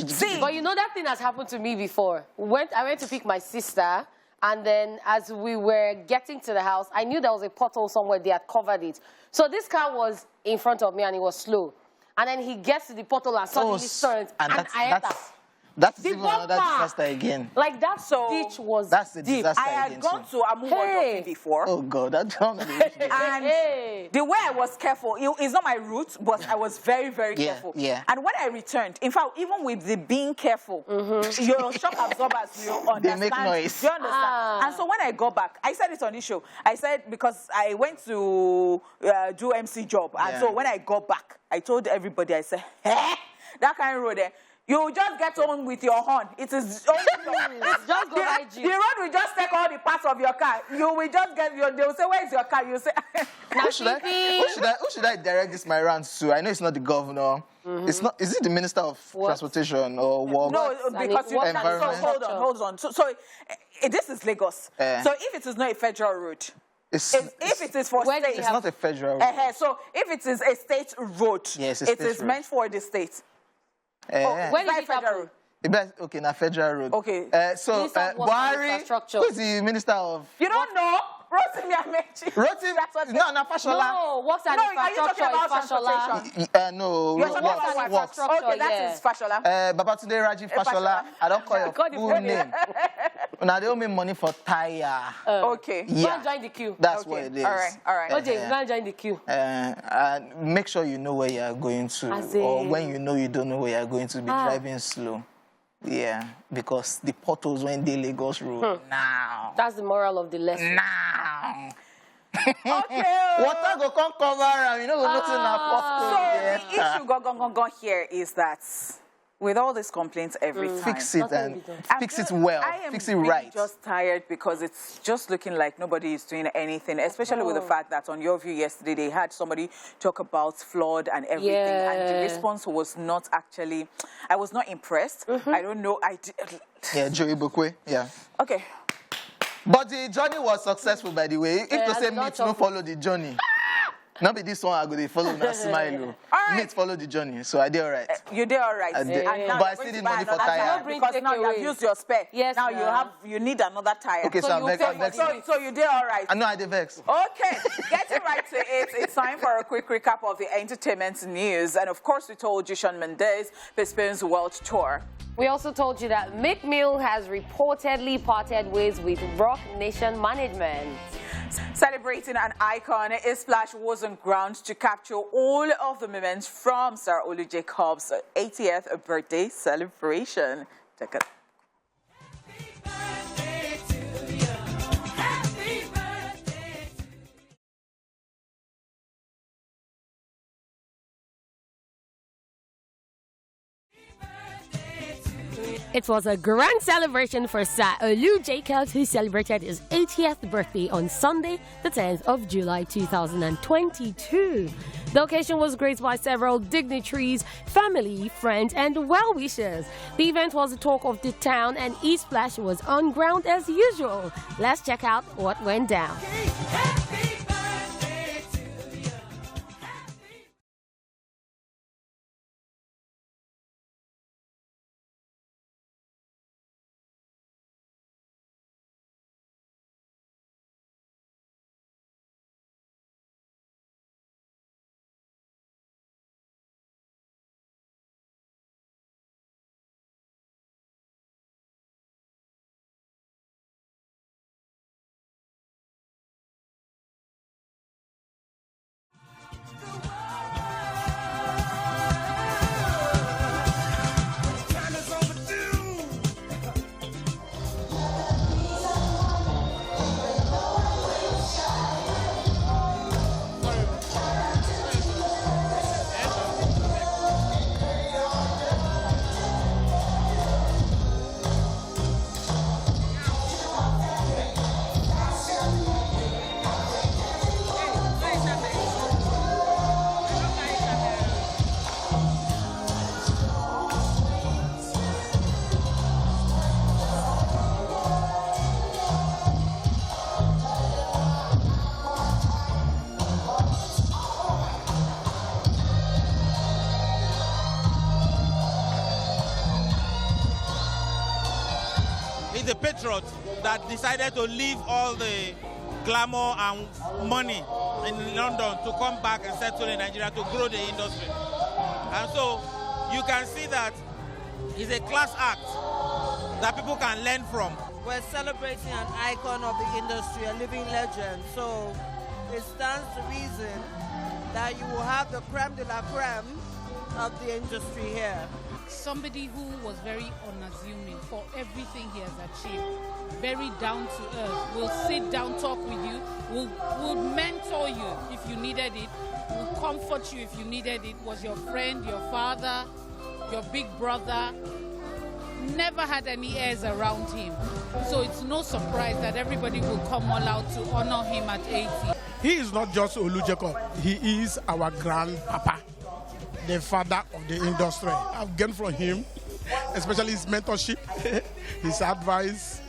Speaker 1: See,
Speaker 3: But you know that thing has happened to me before. I went to pick my sister, and then as we were getting to the house, I knew there was a pothole somewhere. They had covered it. So this car was in front of me, and it was slow. And then he gets to the pothole and suddenly turns, and I enter.
Speaker 2: That's
Speaker 3: The
Speaker 2: even another
Speaker 3: bumper.
Speaker 2: disaster again.
Speaker 3: Like that
Speaker 1: So,
Speaker 3: ditch was
Speaker 2: That's the
Speaker 3: deep.
Speaker 2: disaster
Speaker 1: I had
Speaker 2: again.
Speaker 1: gone
Speaker 2: too.
Speaker 1: to Amuwodofi before.
Speaker 2: Oh God, I don't know.
Speaker 1: And
Speaker 3: Hey.
Speaker 1: the way I was careful, it's not my route, but I was very, very
Speaker 2: Yeah,
Speaker 1: careful.
Speaker 2: yeah.
Speaker 1: And when I returned, in fact, even with the being careful, your shock absorbers, you understand.
Speaker 2: They make noise.
Speaker 1: You understand?
Speaker 3: Ah.
Speaker 1: And so when I got back, I said it on this show. I said, because I went to do MC job. And
Speaker 2: Yeah.
Speaker 1: so when I got back, I told everybody, I said, hey, that kind of road there. You just get on with your horn. It is only
Speaker 3: Just go by
Speaker 1: the
Speaker 3: you.
Speaker 1: road will just take all the parts of your car. You will just get your. They will say, "Where is your car?" You say,
Speaker 2: Who should I direct this my rant to? I know it's not the governor. It's not. Is it the minister of transportation or work?
Speaker 1: No,
Speaker 3: And
Speaker 1: because
Speaker 3: it
Speaker 1: you
Speaker 3: was
Speaker 1: so
Speaker 2: environment.
Speaker 1: hold on. So this is Lagos. So if it is not a federal road,
Speaker 2: It's
Speaker 1: if it is for
Speaker 3: Where do
Speaker 1: state,
Speaker 3: you
Speaker 2: it's not a federal.
Speaker 1: so if it is a state road,
Speaker 2: Yes, it's
Speaker 1: it
Speaker 2: state
Speaker 1: is
Speaker 2: road.
Speaker 1: meant for the state.
Speaker 3: Where
Speaker 1: It's
Speaker 3: did
Speaker 1: not a
Speaker 3: it
Speaker 1: federal
Speaker 3: happen?
Speaker 1: road.
Speaker 2: Okay, now federal road.
Speaker 1: Okay.
Speaker 2: So
Speaker 3: Minister of Works and
Speaker 2: Buhari,
Speaker 3: Infrastructure.
Speaker 2: who's the minister of?
Speaker 1: You don't know? Rotimi Amechi.
Speaker 2: Rotimi?
Speaker 1: That's what
Speaker 2: No, Fashola.
Speaker 3: No, works and
Speaker 1: No, are you talking
Speaker 3: infrastructure
Speaker 1: about
Speaker 3: is Fashola.
Speaker 1: transportation?
Speaker 2: No,
Speaker 1: You're talking
Speaker 2: works,
Speaker 1: about
Speaker 2: works.
Speaker 3: infrastructure.
Speaker 1: Okay, that
Speaker 3: yeah.
Speaker 1: is Fashola.
Speaker 2: Babatunde Raji Fashola.
Speaker 1: Fashola.
Speaker 2: I don't call your
Speaker 3: Call the
Speaker 2: full
Speaker 3: full
Speaker 2: name. Now they owe me money for tire.
Speaker 1: Okay.
Speaker 3: Go
Speaker 2: Yeah,
Speaker 3: and join the queue.
Speaker 2: that's
Speaker 1: Okay.
Speaker 2: what it is.
Speaker 1: All right.
Speaker 3: OJ, go and join the queue.
Speaker 2: Make sure you know where you are going to,
Speaker 3: As
Speaker 2: or
Speaker 3: in-
Speaker 2: when you know you don't know where you are going to, be driving slow. Yeah, because the potholes when they Lagos road now.
Speaker 3: That's the moral of the lesson.
Speaker 2: Now.
Speaker 1: Okay.
Speaker 2: Water go come cover am, you know go nothing na
Speaker 1: So
Speaker 2: pothole.
Speaker 1: the issue go here is that with all these complaints every time,
Speaker 2: Fix it
Speaker 3: Nothing
Speaker 2: and
Speaker 3: will be done.
Speaker 2: fix it well.
Speaker 1: I am
Speaker 2: Fix it
Speaker 1: really
Speaker 2: right.
Speaker 1: just tired because it's just looking like nobody is doing anything, especially with the fact that on Your View yesterday they had somebody talk about flood and everything, and the
Speaker 3: Yeah.
Speaker 1: response was not actually. I was not impressed. I don't know.
Speaker 2: Yeah, Joey Bokwe. Yeah.
Speaker 1: Okay.
Speaker 2: But the journey was successful, by the way. If to
Speaker 3: Yeah,
Speaker 2: say
Speaker 3: and
Speaker 2: meat,
Speaker 3: lots
Speaker 2: no
Speaker 3: of-
Speaker 2: follow the journey. Not be this one I go dey follow na smile.
Speaker 1: All right.
Speaker 2: Meat follow the journey, so I did all right.
Speaker 1: You did all right.
Speaker 2: I did.
Speaker 1: And now
Speaker 2: But I
Speaker 1: you're
Speaker 2: still
Speaker 1: going
Speaker 2: need
Speaker 1: to buy
Speaker 2: money for
Speaker 1: another
Speaker 2: tire.
Speaker 3: No bring
Speaker 1: because now you have
Speaker 3: takeaway.
Speaker 1: used your spare.
Speaker 3: Yes,
Speaker 1: now
Speaker 3: ma'am.
Speaker 1: you need another tire.
Speaker 2: Okay, so I'm
Speaker 3: you
Speaker 2: vex.
Speaker 3: pay
Speaker 2: I'm
Speaker 3: for
Speaker 2: vexing.
Speaker 1: So you did all right.
Speaker 2: I know I dey vex.
Speaker 1: Okay, getting right to it, it's time for a quick recap of the entertainment news. And of course, we told you Shawn Mendes postpones world tour.
Speaker 3: We also told you that Meek Mill has reportedly parted ways with Rock Nation management.
Speaker 1: Celebrating an icon, Splash was on ground to capture all of the moments from Sir Olu Jacobs' 80th birthday celebration. Check it.
Speaker 3: It was a grand celebration for Sir Olu Jacobs, who celebrated his 80th birthday on Sunday, the 10th of July 2022. The occasion was graced by several dignitaries, family, friends, and well-wishers. The event was the talk of the town, and Splash was on ground as usual. Let's check out what went down.
Speaker 7: a patriot that decided to leave all the glamour and money in London to come back and settle in Nigeria to grow the industry. And so you can see that it's a class act that people can learn from.
Speaker 8: We're celebrating an icon of the industry, a living legend. So it stands to reason that you will have the creme de la creme of the industry here.
Speaker 9: Somebody who was very unassuming for everything he has achieved, very down to earth, will sit down, talk with you, will mentor you if you needed it, will comfort you if you needed it, was your friend, your father, your big brother, never had any heirs around him. So it's no surprise that everybody will come all out to honor him at 80.
Speaker 10: He is not just Olu Jacobs, he is our grandpapa, the father of the industry. I've gained from him, especially his mentorship, his advice.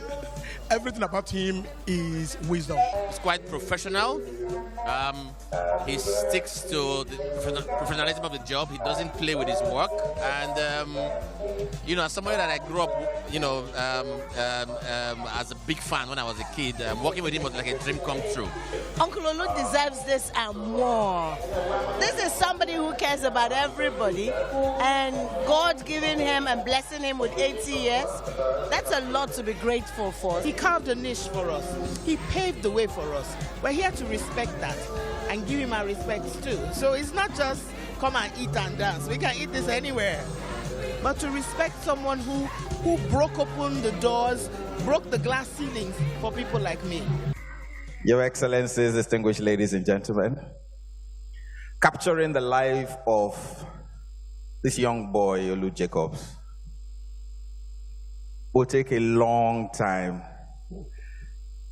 Speaker 10: Everything about him is wisdom.
Speaker 11: He's quite professional. He sticks to the professionalism of the job. He doesn't play with his work. And, you know, as somebody that I grew up, you know, as a big fan when I was a kid, working with him was like a dream come true.
Speaker 8: Uncle Olu deserves this and more. This is somebody who cares about everybody, and God giving him and blessing him with 80 years, that's a lot to be grateful for.
Speaker 12: He carved a niche for us. He paved the way for us. We're here to respect that and give him our respects too. So it's not just come and eat and dance. We can eat this anywhere. But to respect someone who broke open the doors, broke the glass ceilings for people like me.
Speaker 13: Your Excellencies, distinguished ladies and gentlemen, capturing the life of this young boy, Olu Jacobs, will take a long time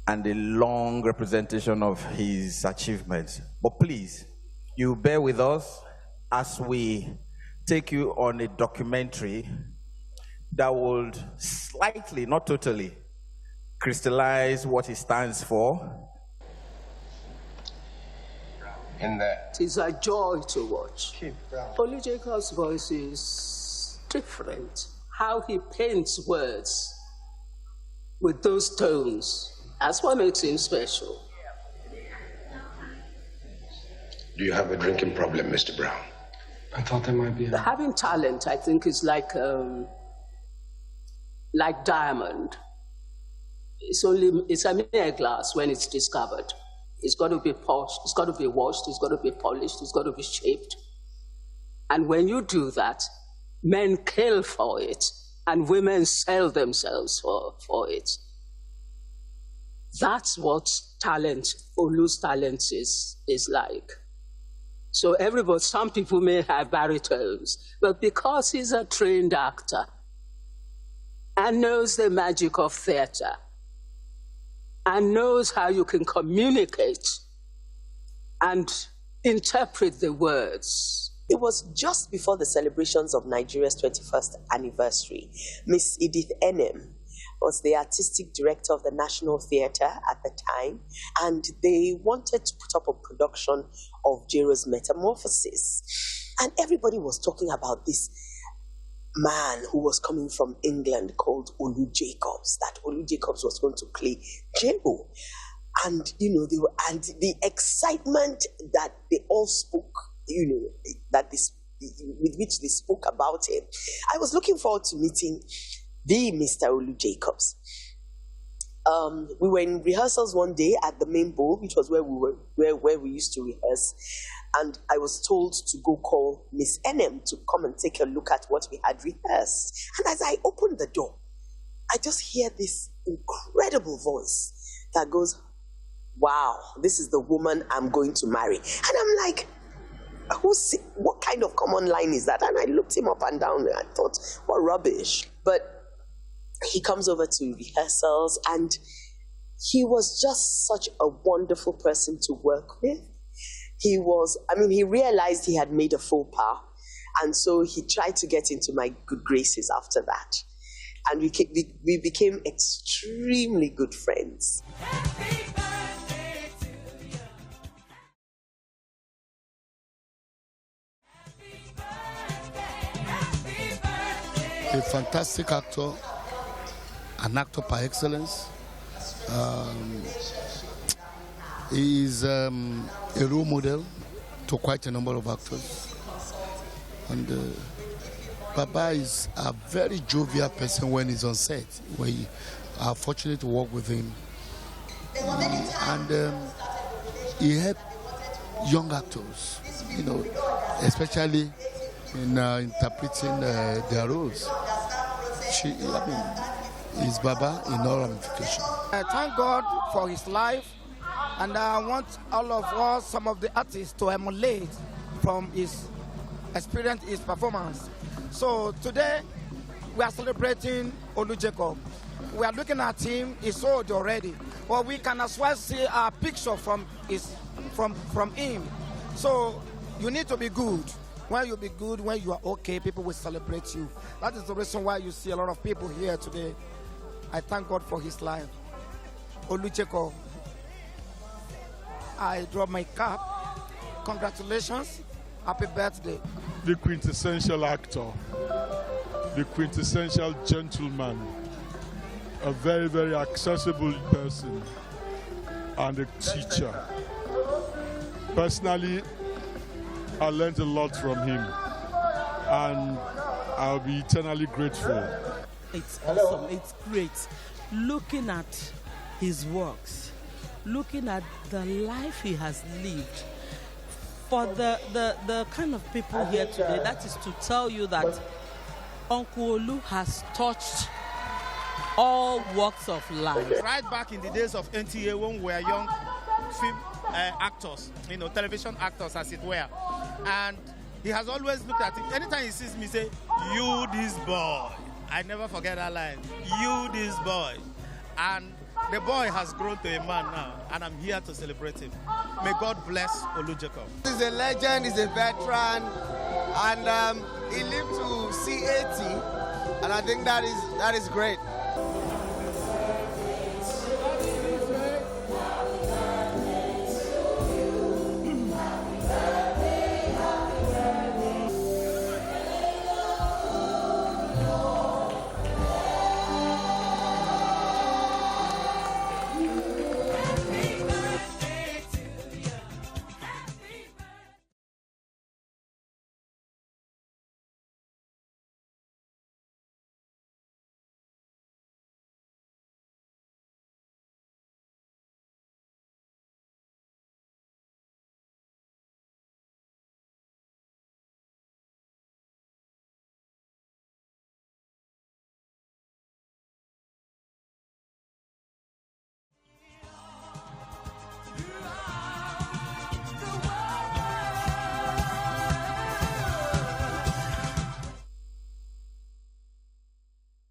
Speaker 13: and a long representation of his achievements. But please, you bear with us as we take you on a documentary that would slightly, not totally, crystallize what he stands for.
Speaker 14: It is a joy to watch. Olu Jacobs' voice is different. How he paints words with those tones, that's what makes him special.
Speaker 15: Do you have a drinking problem, Mr. Brown?
Speaker 14: I thought there might be. Having talent, I think, is like diamond. It's a mere glass when it's discovered. It's got to be polished, it's got to be washed, it's got to be polished, it's got to be shaped. And when you do that, men kill for it, and women sell themselves for it. That's what talent, Olu's talent is like. So some people may have baritones, but because he's a trained actor and knows the magic of theater and knows how you can communicate and interpret the words.
Speaker 16: It was just before the celebrations of Nigeria's 21st anniversary. Miss Edith Enem was the artistic director of the National Theatre at the time, and they wanted to put up a production of Jero's Metamorphosis. And everybody was talking about this man who was coming from England called Olu Jacobs, that Olu Jacobs was going to play Jero. And, you know, and the excitement that they all spoke, you know, with which they spoke about him. I was looking forward to meeting the Mr. Olu Jacobs. We were in rehearsals one day at the main bowl, which was where we used to rehearse, and I was told to go call Miss Enem to come and take a look at what we had rehearsed. And as I opened the door, I just hear this incredible voice that goes, "Wow, this is the woman I'm going to marry." And I'm like, what kind of common line is that? And I looked him up and down and I thought, what rubbish. But he comes over to rehearsals and he was just such a wonderful person to work with. He realized he had made a faux pas, and so he tried to get into my good graces after that. And we became extremely good friends.
Speaker 17: A fantastic actor, an actor par excellence. He is a role model to quite a number of actors. And Baba is a very jovial person when he's on set. We are fortunate to work with him. And he helped young actors, you know, especially in interpreting their roles. He's Baba in all ramifications.
Speaker 6: I thank God for his life, and I want all of us, some of the artists, to emulate from his experience, his performance. So today, we are celebrating Olu Jacobs. We are looking at him, he's old already, but we can as well see a picture from him. So you need to be good. When you be good, when you are okay, people will celebrate you. That is the reason why you see a lot of people here today. I thank God for his life. Olu Jacobs, I drop my cap. Congratulations. Happy birthday.
Speaker 18: The quintessential actor, the quintessential gentleman, a very, very accessible person, and a teacher. Personally, I learned a lot from him, and I'll be eternally grateful.
Speaker 19: It's awesome, it's great. Looking at his works, looking at the life he has lived, for the kind of people here today, that is to tell you that Uncle Olu has touched all walks of life.
Speaker 7: Right back in the days of NTA when we were young film actors, you know, television actors as it were. And he has always looked at it. Anytime he sees me, say, "You this boy." I never forget that line. "You this boy." And the boy has grown to a man now, and I'm here to celebrate him. May God bless Olu Jacobs.
Speaker 20: He's a legend, he's a veteran, and he lived to see 80, and I think that is great.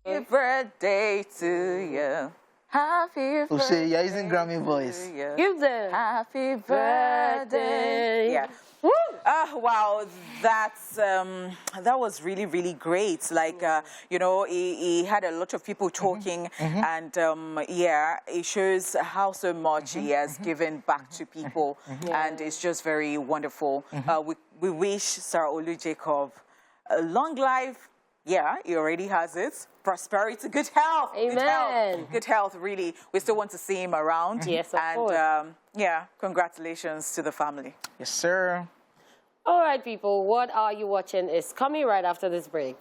Speaker 1: Happy birthday to you. Happy birthday.
Speaker 2: O'Shea, you're using Grammy voice.
Speaker 3: Give them.
Speaker 1: Happy birthday. Yeah. Wow, that was really, really great. Like, you know, he had a lot of people talking, and yeah, it shows how so much he has given back to people, and it's just very wonderful. We wish Sir Olu Jacobs a long life. Yeah, he already has it. Prosperity, good health.
Speaker 3: Amen.
Speaker 1: Good health, really. We still want to see him around.
Speaker 3: Yes, of course.
Speaker 1: And yeah, congratulations to the family.
Speaker 2: Yes, sir.
Speaker 3: All right, people, What Are You Watching is coming right after this break.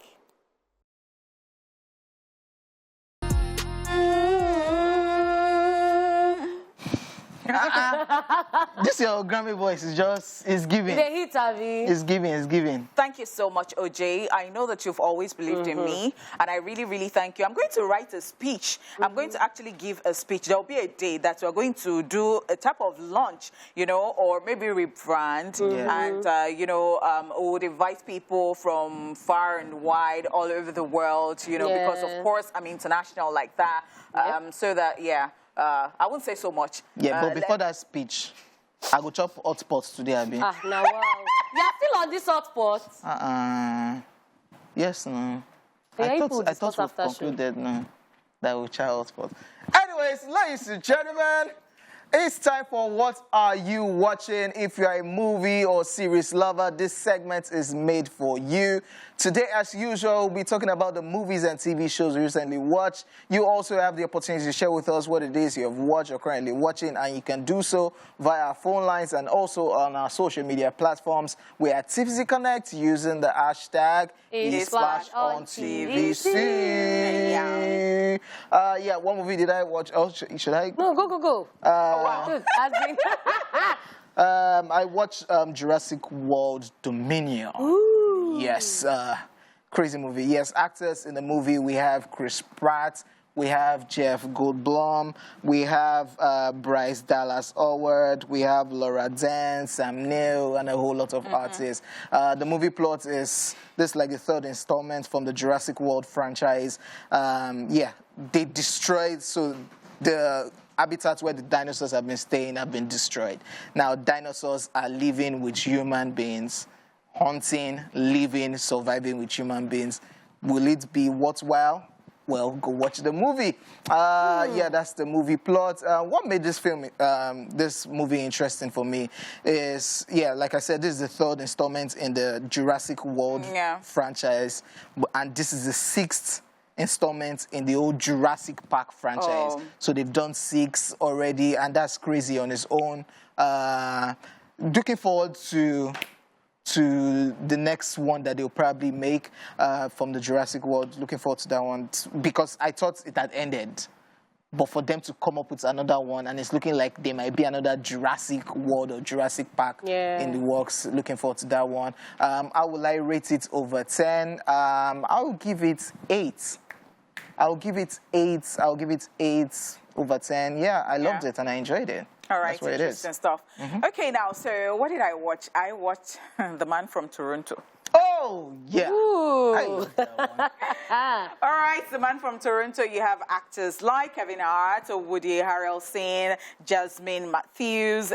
Speaker 2: This your Grammy voice is giving.
Speaker 3: The hit, Avi.
Speaker 2: It's giving.
Speaker 1: Thank you so much, OJ. I know that you've always believed in me, and I really, really thank you. I'm going to write a speech. I'm going to actually give a speech. There'll be a day that we're going to do a type of launch, you know, or maybe rebrand, and, you know, we would invite people from far and wide all over the world, you know, because, of course, I'm international like that, so that, yeah. I won't say so much.
Speaker 2: Yeah, but before that speech, I go chop hot pots today, Abi.
Speaker 3: Now wow. You're still on this hot pot?
Speaker 2: Yes, no.
Speaker 3: Yeah,
Speaker 2: I thought we concluded, no, that we chop hot pots. Anyways, ladies and gentlemen, It's time for What Are You Watching? If you're a movie or series lover, this segment is made for you. Today, as usual, we'll be talking about the movies and TV shows we recently watched. You also have the opportunity to share with us what it is you have watched or currently watching, and you can do so via our phone lines and also on our social media platforms. We're at TVC Connect using the hashtag #ESplashOnTVC. Yeah, what movie did I watch? Oh, should I?
Speaker 3: No, go. Wow.
Speaker 2: I watched Jurassic World Dominion.
Speaker 3: Ooh.
Speaker 2: Yes, crazy movie. Yes, actors in the movie, we have Chris Pratt, we have Jeff Goldblum, we have Bryce Dallas Howard, we have Laura Dern, Sam Neill, and a whole lot of artists. The movie plot is this, like the third installment from the Jurassic World franchise. Yeah, they destroyed, so the habitats where the dinosaurs have been staying have been destroyed. Now, dinosaurs are living with human beings, hunting, living, surviving with human beings. Will it be worthwhile? Well, go watch the movie. Yeah, that's the movie plot. What made this film, this movie interesting for me is, yeah, like I said, this is the third installment in the Jurassic World franchise, and this is the 6th installment in the old Jurassic Park franchise. So they've done 6 already, and that's crazy on its own. Looking forward to the next one that they'll probably make from the Jurassic World. Looking forward to that one because I thought it had ended. But for them to come up with another one, and it's looking like there might be another Jurassic World or Jurassic Park in the works. Looking forward to that one. How will I rate it over 10? I'll give it 8. I'll give it 8. I'll give it 8 over 10. Yeah, I loved it and I enjoyed it.
Speaker 1: All right, interesting stuff. Okay, now, so what did I watch? I watched The Man from Toronto.
Speaker 2: Oh, yeah.
Speaker 1: I love that one. All right, The Man from Toronto, you have actors like Kevin Hart, Woody Harrelson, Jasmine Matthews,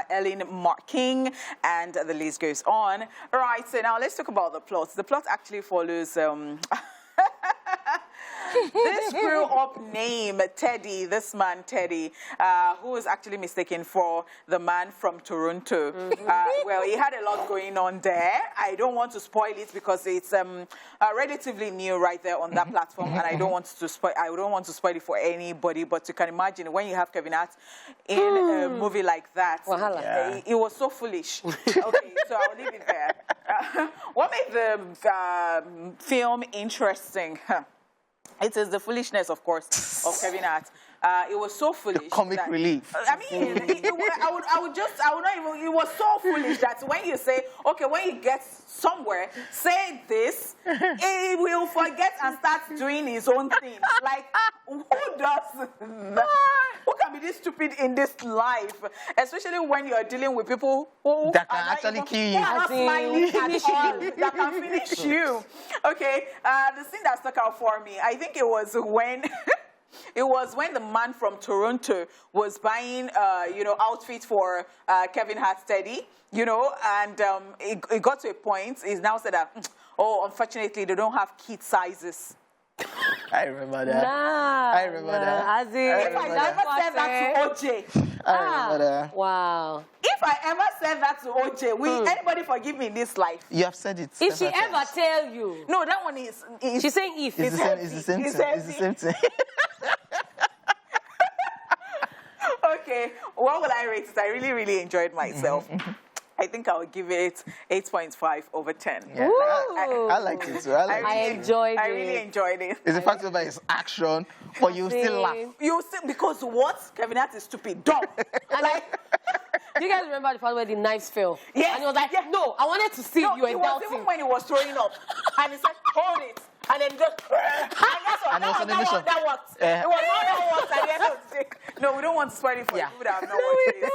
Speaker 1: Ellen Marking, and the list goes on. All right, so now let's talk about the plot. The plot actually follows... this grew-up name, Teddy, this man, Teddy, who was actually mistaken for the man from Toronto. Well, he had a lot going on there. I don't want to spoil it because it's relatively new right there on that platform, and I don't want to spoil it for anybody, but you can imagine when you have Kevin Hart in a movie like that, it was so foolish. Okay, so I'll leave it there. What made the film interesting? It is the foolishness, of course, of Kevin Hart. It was so foolish.
Speaker 2: The comic relief.
Speaker 1: I mean, it was so foolish that when you say, okay, when he gets somewhere, say this, he will forget and start doing his own thing. Like, who does that? Who can be this stupid in this life? Especially when you're dealing with people who
Speaker 2: that can actually kill you.
Speaker 1: Who are not smiling at all. That can finish you. Okay, the thing that stuck out for me, I think it was when... It was when the man from Toronto was buying, outfits for Kevin Hart's Teddy, and it got to a point, he's now said that, unfortunately, they don't have kid sizes.
Speaker 2: I remember that. I remember that.
Speaker 1: If I ever said that to OJ.
Speaker 2: I remember that.
Speaker 3: Wow.
Speaker 1: If I ever said that to OJ, will anybody forgive me in this life?
Speaker 2: You have said it.
Speaker 3: If she ever tell you.
Speaker 1: No, that one is
Speaker 3: she's saying if.
Speaker 2: It's the same thing. It's the same thing.
Speaker 1: Okay, what will I rate it? I really, really enjoyed myself. I think I would give it 8.5 over 10.
Speaker 2: Yeah, I liked it too.
Speaker 3: I
Speaker 1: really enjoyed it.
Speaker 2: It's the fact that it's action, but you still laugh.
Speaker 1: You still, because what? Kevin Hart is stupid, dumb.
Speaker 3: Do you guys remember the part where the knives fell?
Speaker 1: Yes.
Speaker 3: And he was like, no, I wanted to see you and doubting.
Speaker 1: Even when he was throwing up, and he said, hold it. And then just, and that worked. It was not that worked at the end of the day. No, we don't want to spoil it for people that have not watched it.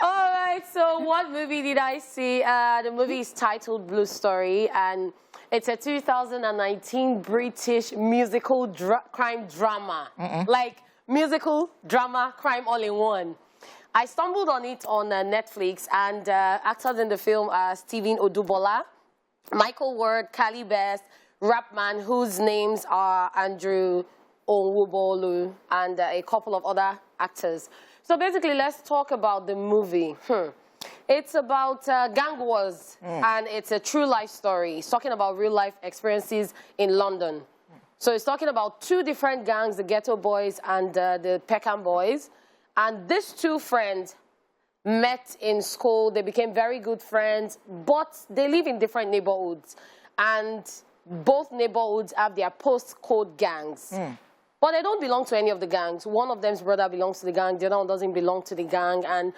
Speaker 3: All right, so what movie did I see? The movie is titled Blue Story, and it's a 2019 British musical crime drama. Like musical, drama, crime all in one. I stumbled on it on Netflix, and actors in the film are Stephen Odubola, Michael Ward, Callie Best, Rapman, whose names are Andrew Onwubolu, and a couple of other actors. So basically, let's talk about the movie. It's about gang wars, and it's a true life story. It's talking about real life experiences in London. So it's talking about two different gangs, the Ghetto Boys and the Peckham Boys. And these two friends met in school. They became very good friends, but they live in different neighborhoods. And both neighborhoods have their postcode gangs. But they don't belong to any of the gangs. One of them's brother belongs to the gang. The other one doesn't belong to the gang. And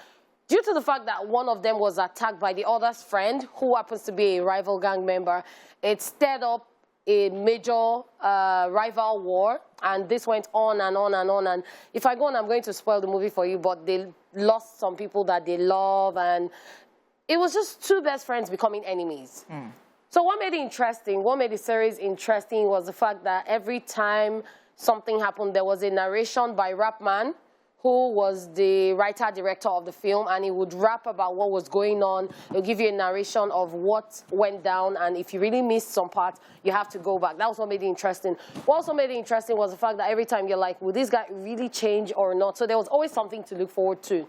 Speaker 3: due to the fact that one of them was attacked by the other's friend, who happens to be a rival gang member, it stirred up a major rival war, and this went on and on and on. And if I go on, I'm going to spoil the movie for you, but they lost some people that they love, and it was just two best friends becoming enemies. So what made it interesting, what made the series interesting was the fact that every time something happened, there was a narration by Rapman, who was the writer-director of the film, and he would rap about what was going on. He'll give you a narration of what went down, and if you really missed some parts, you have to go back. That was what made it interesting. What also made it interesting was the fact that every time you're like, will this guy really change or not? So there was always something to look forward to.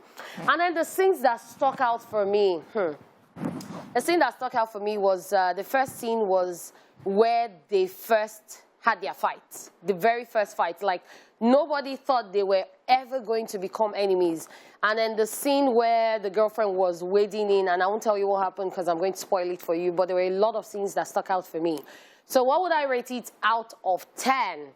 Speaker 3: And then the things that stuck out for me, the scene that stuck out for me was the first scene was where they first had their fight, the very first fight. Like, nobody thought they were ever going to become enemies. And then the scene where the girlfriend was wading in, and I won't tell you what happened because I'm going to spoil it for you, but there were a lot of scenes that stuck out for me. So what would I rate it out of 10?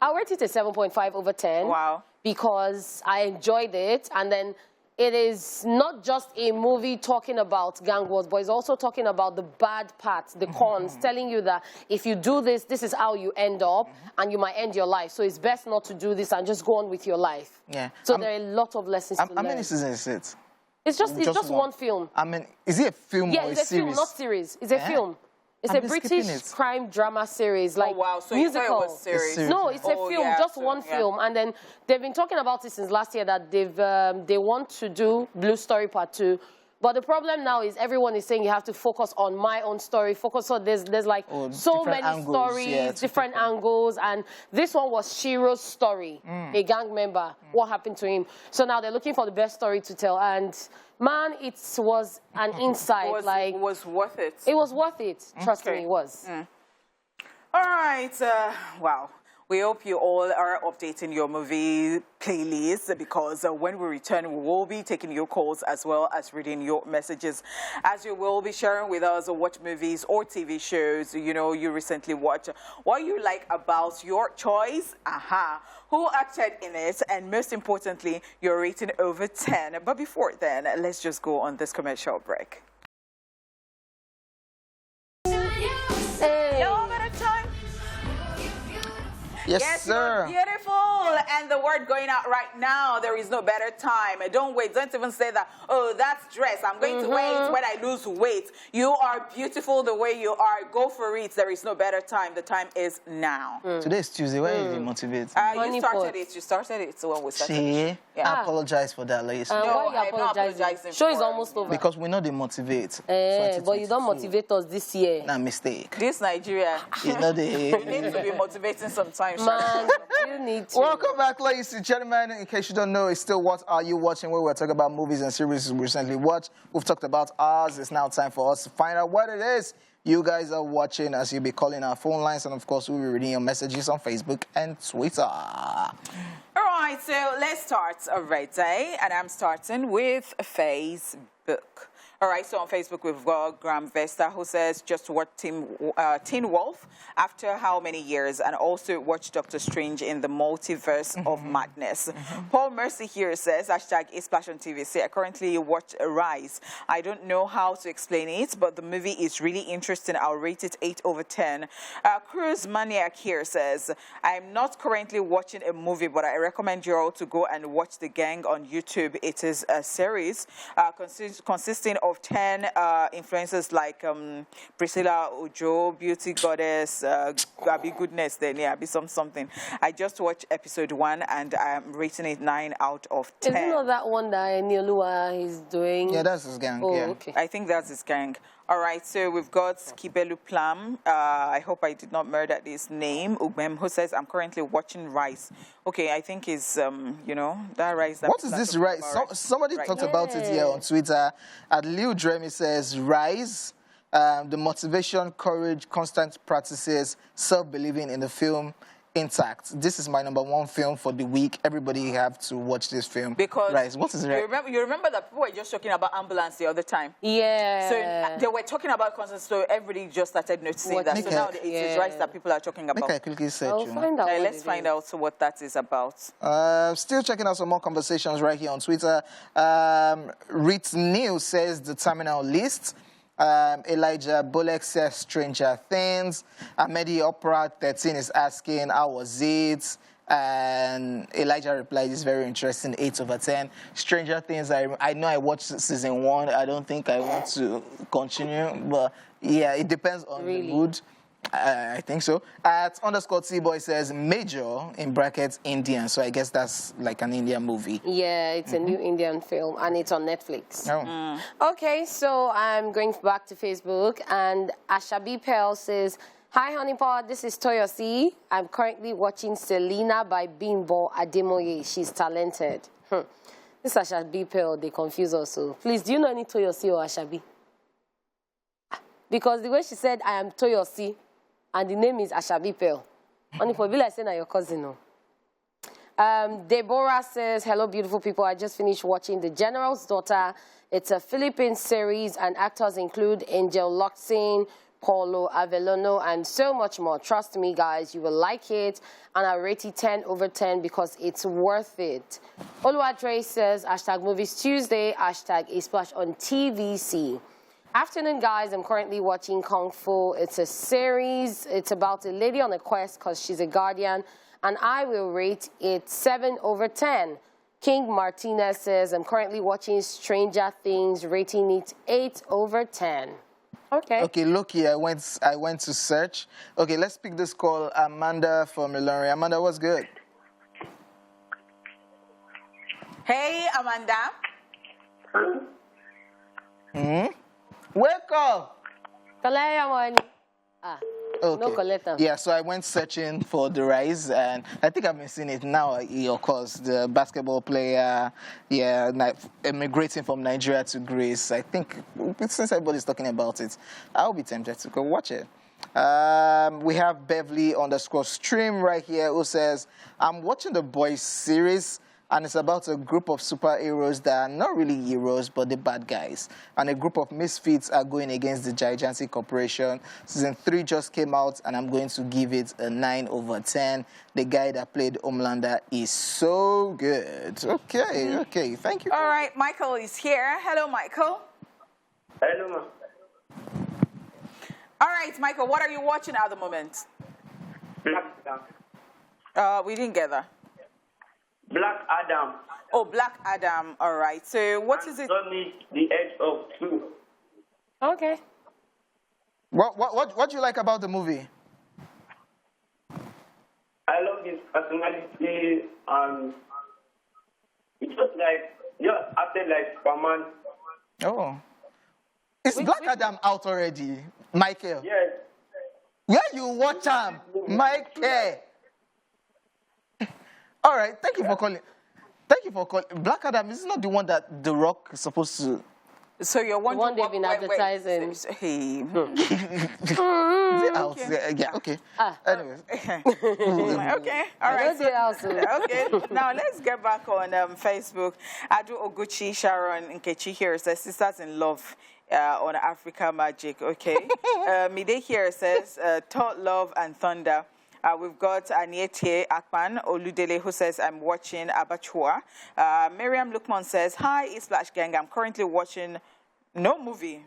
Speaker 3: I'll rate it a 7.5 over 10.
Speaker 1: Wow.
Speaker 3: Because I enjoyed it, and then it is not just a movie talking about gang wars, but it's also talking about the bad parts, the cons, telling you that if you do this, this is how you end up, and you might end your life. So it's best not to do this and just go on with your life.
Speaker 2: Yeah.
Speaker 3: So there are a lot of lessons to learn.
Speaker 2: How many seasons is it?
Speaker 3: It's just one film.
Speaker 2: I mean, is it a film or a series?
Speaker 3: Yeah, it's a film, not series. It's a film. It's a British crime drama series, like
Speaker 1: so
Speaker 3: musical.
Speaker 1: You thought it was series.
Speaker 3: No, it's a film, just one film. And then they've been talking about it since last year that they want to do Blue Story Part 2. But the problem now is everyone is saying you have to focus on my own story. Focus on there's like so many stories, different angles. And this one was Shiro's story, a gang member. What happened to him? So now they're looking for the best story to tell. And man, it was an insight. It
Speaker 1: was worth it.
Speaker 3: It was worth it. Trust me, it was.
Speaker 1: All right. Wow. We hope you all are updating your movie playlist, because when we return, we will be taking your calls as well as reading your messages, as you will be sharing with us what movies or TV shows you recently watched, what you like about your choice, who acted in it, and most importantly, your rating over 10. But before then, let's just go on this commercial break.
Speaker 2: Yes, sir.
Speaker 1: You're beautiful. And the word going out right now, there is no better time. Don't wait. Don't even say that, oh, that's dress. I'm going to wait when I lose weight. You are beautiful the way you are. Go for it. There is no better time. The time is now.
Speaker 2: Today is Tuesday. Why are you motivated?
Speaker 1: You started it. You started it. So when we started
Speaker 2: I apologize for that, ladies.
Speaker 3: No, I'm not apologizing. Show is almost over.
Speaker 2: Because we know they motivate.
Speaker 3: But you don't motivate us this year.
Speaker 2: Nah, mistake.
Speaker 1: This Nigeria.
Speaker 2: You know
Speaker 1: you need to be motivating sometimes.
Speaker 3: Man, you need to.
Speaker 2: Welcome back, ladies and gentlemen. In case you don't know, it's still What Are You Watching, where we're talking about movies and series we recently watched. We've talked about ours. It's now time for us to find out what it is you guys are watching, as you'll be calling our phone lines, and of course we'll be reading your messages on Facebook and Twitter.
Speaker 1: All right, so let's start already, and I'm starting with Facebook. All right, so on Facebook, we've got Graham Vesta, who says, just watch Teen Wolf after how many years, and also watch Doctor Strange in the Multiverse of Madness. Paul Mercy here says, #IsPassionTV. Say, I currently watch Rise. I don't know how to explain it, but the movie is really interesting. I'll rate it 8 over 10. Cruise Maniac here says, I'm not currently watching a movie, but I recommend you all to go and watch The Gang on YouTube. It is a series consisting of 10 influencers like Priscilla Ojo, Beauty Goddess, Gabby Goodness, then yeah, be something. I just watched episode 1 and I'm rating it 9 out of 10.
Speaker 3: Is it not that one that Niolua is doing?
Speaker 2: Yeah, that's his gang.
Speaker 3: Oh,
Speaker 2: yeah.
Speaker 3: okay.
Speaker 1: I think that's his gang. All right, so we've got Kibelu Plam. I hope I did not murder this name. Ugbem, who says, I'm currently watching Rice. Okay, I think it's, you know, that Rice. That
Speaker 2: What is this Rice? Somebody talked about it here on Twitter. At Liu Dremi says, Rise, the motivation, courage, constant practices, self-believing in the film, intact. This is my #1 film for the week. Everybody have to watch this film.
Speaker 1: Because
Speaker 2: Rise. What is Rise?
Speaker 1: You remember that people were just talking about ambulance the other time?
Speaker 3: Yeah.
Speaker 1: So they were talking about constant, so everybody just started noticing that. So now it is Rise that people are talking about.
Speaker 2: Make I quickly search.
Speaker 3: I'll find out
Speaker 1: let's find out what that is about.
Speaker 2: Still checking out some more conversations right here on Twitter. Rit News says the terminal list. Elijah Bullock says Stranger Things. Amedi Opera 13 is asking, how was it? And Elijah replied, it's very interesting, 8 over 10. Stranger Things, I know I watched season 1. I don't think I want to continue. But yeah, it depends on the mood. I think so. At _T-Boy says Major, in brackets, Indian. So I guess that's like an Indian movie.
Speaker 3: Yeah, it's a new Indian film, and it's on Netflix.
Speaker 2: Oh.
Speaker 3: Okay, so I'm going back to Facebook, and Ashabi Pearl says, hi, Honeypot, this is Toyosi. I'm currently watching Selena by Bimbo Ademoye. She's talented. This Ashabi Pearl, they confuse us. So please, do you know any Toyosi or Ashabi? Because the way she said, I am Toyosi, and the name is Ashabi Pearl. Honeypot, be like saying your cousin, no? Deborah says, hello, beautiful people. I just finished watching The General's Daughter. It's a Philippine series, and actors include Angel Locsin, Paulo Avellano, and so much more. Trust me, guys, you will like it. And I rate it 10 over 10 because it's worth it. Oluwadre says, #Movies Tuesday, #A Splash on TVC. Afternoon, guys. I'm currently watching Kung Fu. It's a series. It's about a lady on a quest because she's a guardian. And I will rate it 7 over 10. King Martinez says, I'm currently watching Stranger Things, rating it 8 over 10. Okay.
Speaker 2: Okay, look here. I went to search. Okay, let's pick this call. Amanda from Ilorin. Amanda, what's good?
Speaker 1: Hey, Amanda.
Speaker 2: Wake up. Okay.
Speaker 3: No collector.
Speaker 2: Yeah, so I went searching for The Rise, and I think I've been seeing it now at your course. The basketball player, immigrating from Nigeria to Greece. I think since everybody's talking about it, I'll be tempted to go watch it. We have Beverly _stream right here who says, I'm watching the Boys series, and it's about a group of superheroes that are not really heroes, but the bad guys. And a group of misfits are going against the gigantic corporation. Season 3 just came out, and I'm going to give it a 9 over 10. The guy that played Homelander is so good. Okay, thank you.
Speaker 1: All right, Michael is here. Hello, Michael.
Speaker 21: Hello, ma.
Speaker 1: All right, Michael, what are you watching at the moment?
Speaker 21: Black.
Speaker 1: We didn't get that.
Speaker 21: Black Adam.
Speaker 1: Oh, Black Adam. All right. So what is it?
Speaker 21: Sonic, the Edge of Truth.
Speaker 3: Okay.
Speaker 2: What do you like about the movie?
Speaker 21: I love his personality, and it's just like, acted like Superman.
Speaker 2: Oh. Is Black Adam out already, Michael?
Speaker 21: Yes.
Speaker 2: Where you watch him, Michael? All right, thank you for calling. Thank you for calling. Black Adam is not the one that The Rock is supposed to.
Speaker 1: So you're wondering
Speaker 3: the one they've been advertising.
Speaker 1: Hey.
Speaker 2: Yeah, okay. Anyways.
Speaker 1: Okay, all right. Okay, now let's get back on Facebook. Adu Oguchi Sharon Nkechi here says, Sisters in Love on Africa Magic. Okay. Mide here says, Thought, Love, and Thunder. We've got Aniete Akpan Oludele who says, I'm watching Abattoir. Miriam Lukman says, hi, it's Splash Gang. I'm currently watching no movie.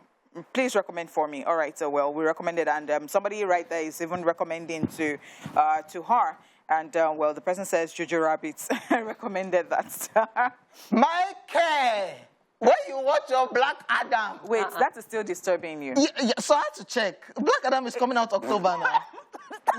Speaker 1: Please recommend for me. All right, so well, we recommended, and somebody right there is even recommending to her. And, well, the person says Jojo Rabbit recommended that.
Speaker 2: Mikey! When you watch your Black Adam.
Speaker 1: Wait, that is still disturbing you.
Speaker 2: Yeah, so I had to check. Black Adam is coming out October now.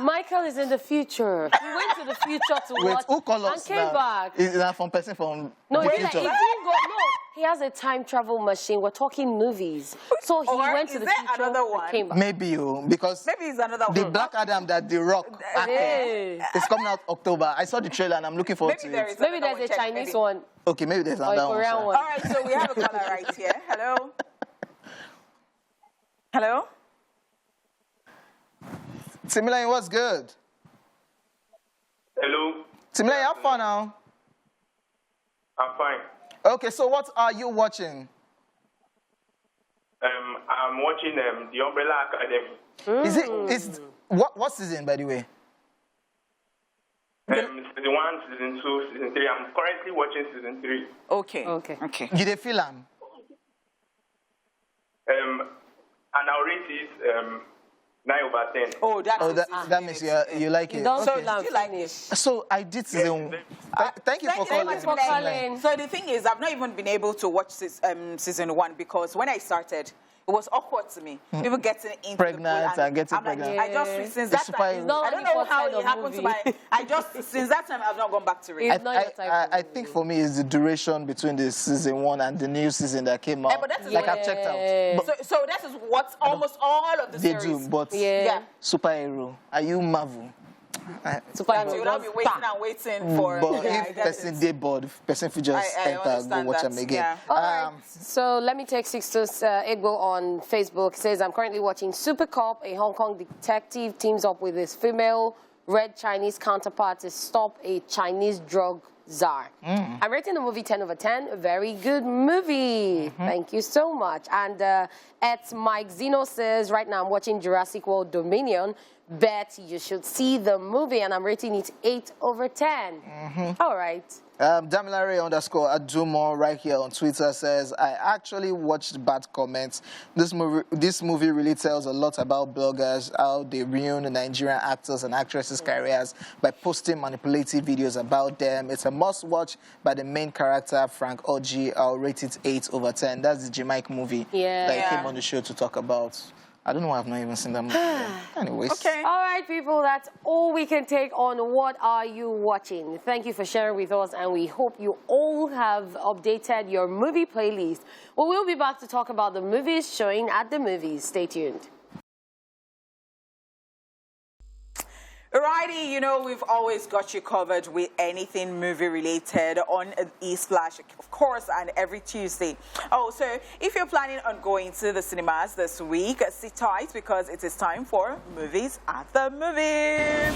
Speaker 3: Michael is in the future. He went to the future to
Speaker 2: Wait,
Speaker 3: watch
Speaker 2: who call us
Speaker 3: and came
Speaker 2: now?
Speaker 3: back.
Speaker 2: Is that from person from
Speaker 3: No,
Speaker 2: the
Speaker 3: he
Speaker 2: future?
Speaker 3: didn't go. No, he has a time travel machine. We're talking movies. So he went to the future
Speaker 1: another one?
Speaker 3: and came back.
Speaker 2: Maybe you, because
Speaker 1: Maybe it's another
Speaker 2: the
Speaker 1: one.
Speaker 2: Black Adam that The Rock acted is coming out October. I saw the trailer and I'm looking forward to it.
Speaker 3: Maybe there's a Chinese one.
Speaker 2: Okay, maybe there's
Speaker 3: Or a
Speaker 2: another one.
Speaker 3: Korean
Speaker 2: sir.
Speaker 3: one.
Speaker 1: All right, so we have a caller right here. Hello? Hello?
Speaker 2: Timilayan, what's good?
Speaker 21: Hello,
Speaker 2: Timilayan, how far now?
Speaker 21: I'm fine.
Speaker 2: Okay, so what are you watching?
Speaker 21: I'm watching The Umbrella Academy.
Speaker 2: Is it, is, what season, by the way?
Speaker 21: Season 1, Season 2, Season 3. I'm currently watching Season 3.
Speaker 1: Okay.
Speaker 2: You dey feel am?
Speaker 21: And I'll rate it 9/10.
Speaker 1: Oh,
Speaker 2: that means you like it.
Speaker 1: So
Speaker 2: Okay.
Speaker 1: did you like it?
Speaker 2: So I did season. Thank you for calling.
Speaker 1: So the thing is, I've not even been able to watch season 1 because when I started, it was awkward to me. People getting into
Speaker 2: Pregnant
Speaker 1: the pool
Speaker 2: and getting
Speaker 1: I'm like,
Speaker 2: pregnant.
Speaker 1: I just since that time, I don't know how it happened to my. I just since that time I've not gone back to it.
Speaker 2: I think for me it's the duration between the season 1 and the new season that came out.
Speaker 1: But that is
Speaker 2: like I've checked out. But
Speaker 1: so that is what almost all of the
Speaker 2: they
Speaker 1: series.
Speaker 2: do, but superhero. Are you Marvel?
Speaker 1: Superhero. You'll not be waiting and waiting for.
Speaker 2: But
Speaker 1: I
Speaker 2: if
Speaker 1: get
Speaker 2: person
Speaker 1: it.
Speaker 2: dey bored, person fit just
Speaker 1: I
Speaker 2: enter, go
Speaker 1: understand
Speaker 2: watch
Speaker 1: that,
Speaker 2: them again.
Speaker 1: yeah.
Speaker 3: All right. So let me take Sixtus Igbo on Facebook. It says, I'm currently watching Super Cop. A Hong Kong detective teams up with his female red Chinese counterpart to stop a Chinese drug czar. I'm rating the movie 10/10. A very good movie. Thank you so much. And at Mike Zeno says, right now I'm watching Jurassic World Dominion. Bet you should see the movie, and I'm rating it 8/10. All right.
Speaker 2: Damilare_Adumo right here on Twitter says, I actually watched bad comments. This movie really tells a lot about bloggers, how they ruin Nigerian actors and actresses' careers by posting manipulative videos about them. It's a must-watch by the main character, Frank Oji. I'll rate it 8/10. That's the Jamaican movie that he came on the show to talk about. I don't know why I've not even seen that movie. Anyways.
Speaker 3: Okay. All right, people, that's all we can take on What Are You Watching? Thank you for sharing with us, and we hope you all have updated your movie playlist. We will be back to talk about the movies showing at the movies. Stay tuned.
Speaker 1: Alrighty, you know, we've always got you covered with anything movie related on eSplash, of course, and every Tuesday. Oh, so if you're planning on going to the cinemas this week, sit tight because it is time for Movies at the Movies.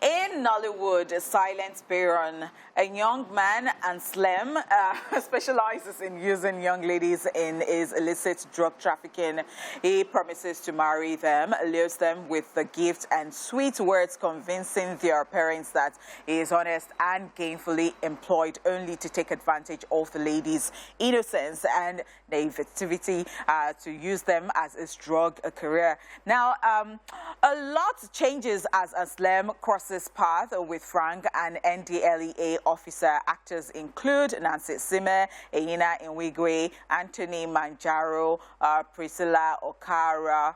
Speaker 1: In Nollywood, Silent Baron, a young man and slim, specializes in using young ladies in his illicit drug trafficking. He promises to marry them, lures them with the gift and sweet words, convincing their parents that he is honest and gainfully employed only to take advantage of the ladies' innocence and naivety to use them as his drug career. Now, a lot changes as Aslem crosses path with Frank and NDLEA officer. Actors include Nancy Sime, Eyina Nwigwe, Anthony Manjaro, Priscilla Okara,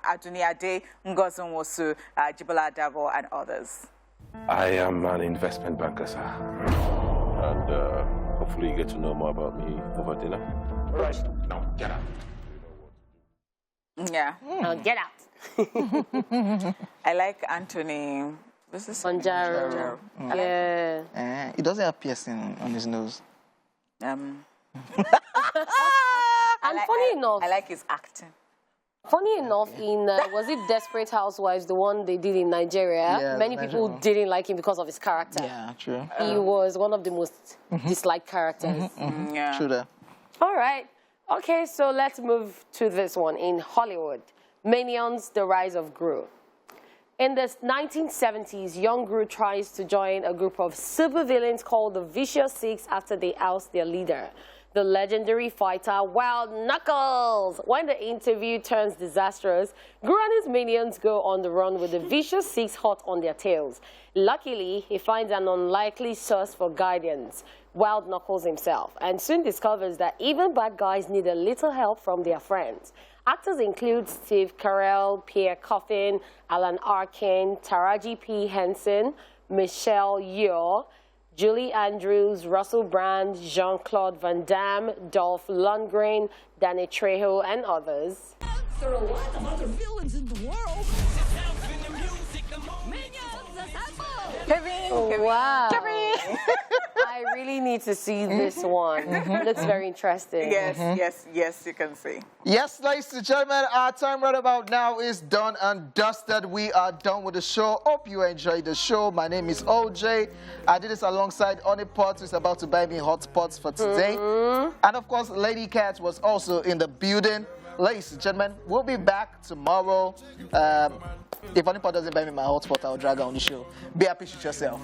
Speaker 1: Aduniade Ngozunwosu, Jibola Davo, and others.
Speaker 15: I am an investment banker, sir. And hopefully you get to know more about me over dinner. All right, now get out.
Speaker 1: Yeah.
Speaker 3: Now get out.
Speaker 1: I like Anthony. This is
Speaker 3: Manjaro.
Speaker 1: Yeah.
Speaker 2: He doesn't have piercing on his nose.
Speaker 3: And funny enough,
Speaker 1: I like his acting.
Speaker 3: Funny enough, in was it Desperate Housewives, the one they did in Nigeria?
Speaker 2: Yeah,
Speaker 3: many people didn't like him because of his character.
Speaker 2: Yeah, true.
Speaker 3: He was one of the most disliked characters.
Speaker 1: Yeah.
Speaker 2: True that.
Speaker 3: All right. Okay, so let's move to this one in Hollywood. Minions: The Rise of Gru. In the 1970s, young Gru tries to join a group of supervillains called the Vicious Six after they oust their leader. the legendary fighter Wild Knuckles. When the interview turns disastrous, Guru and his minions go on the run with the vicious 6 hot on their tails. Luckily, he finds an unlikely source for guidance, Wild Knuckles himself, and soon discovers that even bad guys need a little help from their friends. Actors include Steve Carell, Pierre Coffin, Alan Arkin, Taraji P. Henson, Michelle Yeoh, Julie Andrews, Russell Brand, Jean-Claude Van Damme, Dolph Lundgren, Danny Trejo, and others.
Speaker 5: There are a lot of other villains in the world.
Speaker 1: Kevin,
Speaker 3: wow.
Speaker 1: Kevin.
Speaker 3: I really need to see this one. It looks very interesting.
Speaker 1: Yes, you can see.
Speaker 2: Yes, ladies and gentlemen, our time right about now is done and dusted. We are done with the show. Hope you enjoyed the show. My name is OJ. I did this alongside Onipot, who's about to buy me hot spots for today. And of course, Lady Cat was also in the building. Ladies and gentlemen, we'll be back tomorrow. If Onipot doesn't buy me my hotspot, I'll drag her on the show. Be happy with yourself.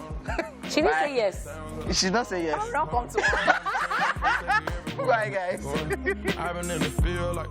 Speaker 3: She didn't say yes.
Speaker 2: She did not say yes.
Speaker 1: Don't come tomorrow.
Speaker 2: Bye, guys.
Speaker 4: I've been in the field like